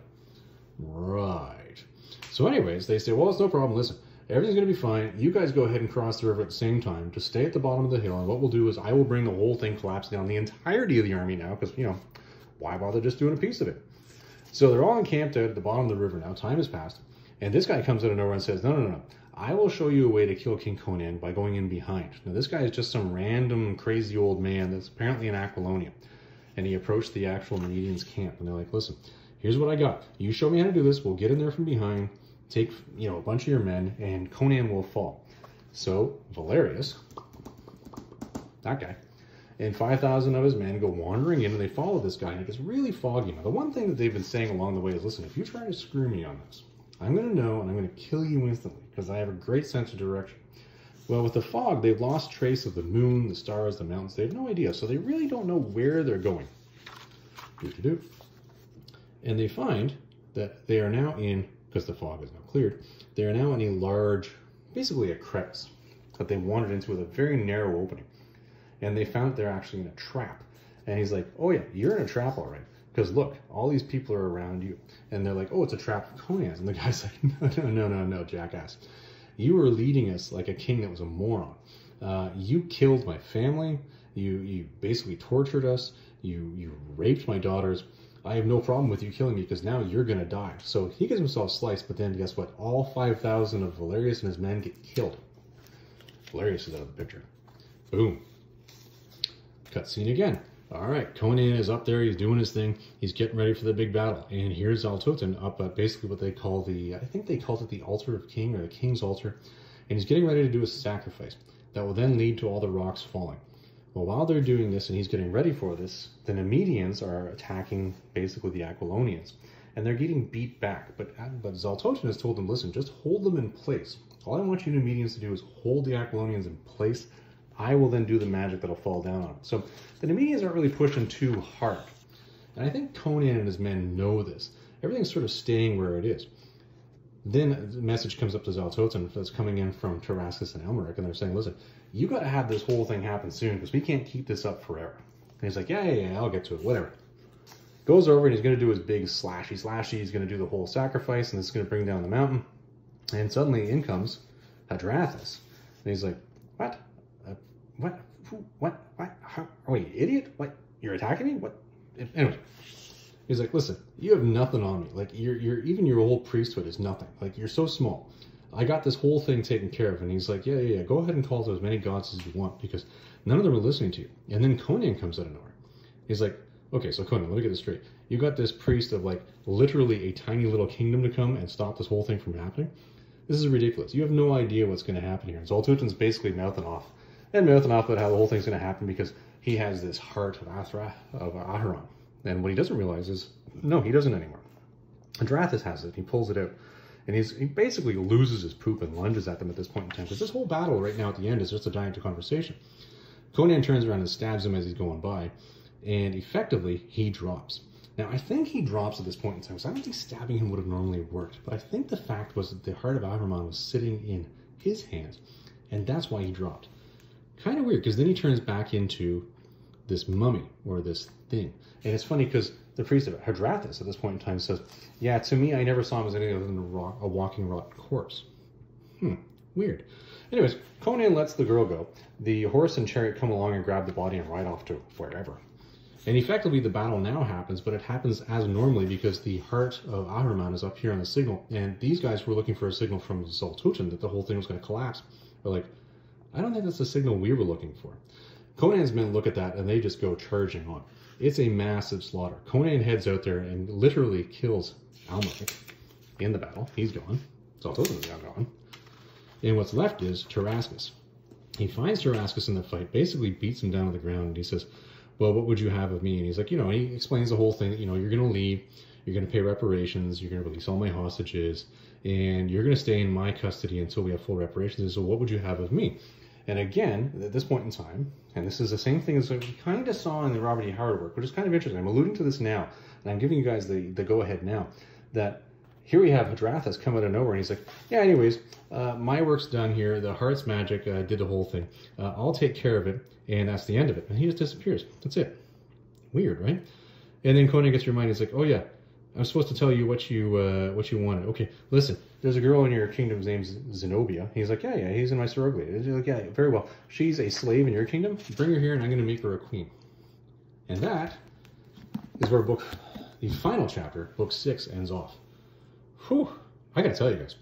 Right. So anyways, they say, well, it's no problem. Listen, everything's going to be fine. You guys go ahead and cross the river at the same time. Just stay at the bottom of the hill. And what we'll do is I will bring the whole thing collapsing down, the entirety of the army now, because, why bother just doing a piece of it? So they're all encamped out at the bottom of the river now. Time has passed. And this guy comes out of nowhere and says, no. I will show you a way to kill King Conan by going in behind. Now, this guy is just some random crazy old man that's apparently in Aquilonia. And he approached the actual Nemedians' camp. And they're like, listen, here's what I got. You show me how to do this. We'll get in there from behind, take, a bunch of your men, and Conan will fall. So Valerius, that guy, and 5,000 of his men go wandering in, and they follow this guy, and it gets really foggy. Now, the one thing that they've been saying along the way is, listen, if you try to screw me on this, I'm going to know, and I'm going to kill you instantly, because I have a great sense of direction. Well, with the fog, they've lost trace of the moon, the stars, the mountains. They have no idea, so they really don't know where they're going. And they find that they are now in, because the fog is now cleared, they are now in a large, basically a crevice that they wandered into with a very narrow opening. And they found they're actually in a trap. And he's like, oh yeah, you're in a trap, all right. Because look, all these people are around you. And they're like, oh, it's a trap of Conan's. And the guy's like, no, jackass. You were leading us like a king that was a moron. You killed my family. You basically tortured us. You raped my daughters. I have no problem with you killing me because now you're going to die. So he gets himself sliced, but then guess what? All 5,000 of Valerius and his men get killed. Valerius is out of the picture. Boom. Cutscene again. All right, Conan is up there. He's doing his thing. He's getting ready for the big battle. And here's Zaltotin up at basically what they call I think they called it the Altar of King or the King's Altar. And he's getting ready to do a sacrifice that will then lead to all the rocks falling. Well, while they're doing this and he's getting ready for this, the Nemedians are attacking basically the Aquilonians. And they're getting beat back. But Zaltotin has told them, listen, just hold them in place. All I want you Nemedians to do is hold the Aquilonians in place. I will then do the magic that'll fall down on them. So the Nemedians aren't really pushing too hard. And I think Conan and his men know this. Everything's sort of staying where it is. Then the message comes up to Zaltotin that's coming in from Tarascus and Elmeric, and they're saying, listen, you got to have this whole thing happen soon because we can't keep this up forever. And he's like, yeah, I'll get to it, whatever. Goes over and he's going to do his big slashy. He's going to do the whole sacrifice, and it's going to bring down the mountain. And suddenly in comes Hadrathus. And he's like, what? What? How? Are you idiot? What? You're attacking me? What? Anyway, he's like, listen, you have nothing on me. Like, even your whole priesthood is nothing. Like, you're so small. I got this whole thing taken care of. And he's like, yeah. Go ahead and call to as many gods as you want because none of them are listening to you. And then Conan comes out of nowhere. He's like, okay, so Conan, let me get this straight. You got this priest of like literally a tiny little kingdom to come and stop this whole thing from happening? This is ridiculous. You have no idea what's going to happen here. And Zaltotin's basically mouthing off about how the whole thing's going to happen because he has this heart of Aharon. And what he doesn't realize is, no, he doesn't anymore. Hadrathus has it. He pulls it out. And he basically loses his poop and lunges at them at this point in time. Because this whole battle right now at the end is just a dialectic conversation. Conan turns around and stabs him as he's going by. And effectively, he drops. Now, I think he drops at this point in time. Because I don't think stabbing him would have normally worked. But I think the fact was that the heart of Ahriman was sitting in his hands. And that's why he dropped. Kind of weird, because then he turns back into this mummy, or this thing. And it's funny, because the priest of Hadrathus at this point in time says, yeah, to me, I never saw him as anything other than a walking rotten corpse. Weird. Anyways, Conan lets the girl go. The horse and chariot come along and grab the body and ride off to wherever. And effectively, the battle now happens, but it happens as normally because the heart of Ahriman is up here on the signal. And these guys were looking for a signal from Zaltotin that the whole thing was going to collapse. They're like, I don't think that's the signal we were looking for. Conan's men look at that and they just go charging on. It's a massive slaughter. Conan heads out there and literally kills Elmeric in the battle. He's gone. Zaltotin's now gone. And what's left is Tarascus. He finds Tarascus in the fight, basically beats him down to the ground, and he says, well, what would you have of me? And he's like, he explains the whole thing that, you're going to leave, you're going to pay reparations, you're going to release all my hostages, and you're going to stay in my custody until we have full reparations. And so what would you have of me? And again, at this point in time, and this is the same thing as we kind of saw in the Robert E. Howard work, which is kind of interesting. I'm alluding to this now, and I'm giving you guys the go-ahead now, that here we have Hadrathus come out of nowhere, and he's like, yeah, anyways, my work's done here. The heart's magic did the whole thing. I'll take care of it, and that's the end of it. And he just disappears. That's it. Weird, right? And then Conan gets reminded. He's like, oh, yeah, I'm supposed to tell you what you wanted. Okay, listen, there's a girl in your kingdom's name's Zenobia. He's like, yeah, he's in my sorority. He's like, yeah, very well. She's a slave in your kingdom. Bring her here, and I'm going to make her a queen. And that is where the final chapter, book 6, ends off. Whew, I gotta tell you guys,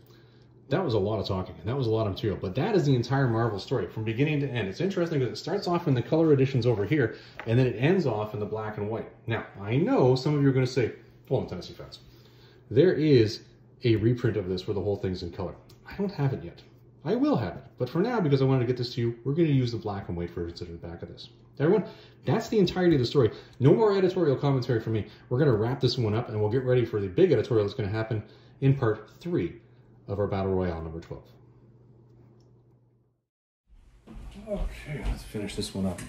that was a lot of talking, and that was a lot of material, but that is the entire Marvel story from beginning to end. It's interesting because it starts off in the color editions over here, and then it ends off in the black and white. Now, I know some of you are going to say, hold on, Tennessee fans, there is a reprint of this where the whole thing's in color. I don't have it yet. I will have it, but for now, because I wanted to get this to you, we're going to use the black and white versions at the back of this. Everyone, that's the entirety of the story. No more editorial commentary from me. We're going to wrap this one up, and we'll get ready for the big editorial that's going to happen in part 3 of our Battle Royale number 12. Okay, let's finish this one up.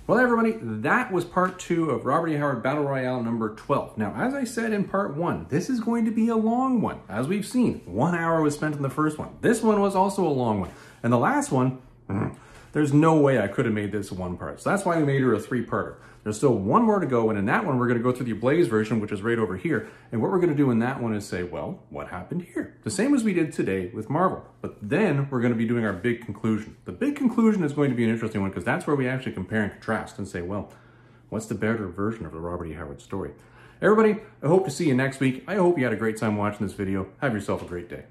Well, everybody, that was part 2 of Robert E. Howard Battle Royale number 12. Now, as I said in part 1, this is going to be a long one. As we've seen, 1 hour was spent in the first one. This one was also a long one. And the last one, there's no way I could have made this one part. So that's why we made her a 3-parter. There's still one more to go, and in that one, we're going to go through the Ablaze version, which is right over here. And what we're going to do in that one is say, well, what happened here? The same as we did today with Marvel. But then we're going to be doing our big conclusion. The big conclusion is going to be an interesting one because that's where we actually compare and contrast and say, well, what's the better version of the Robert E. Howard story? Everybody, I hope to see you next week. I hope you had a great time watching this video. Have yourself a great day.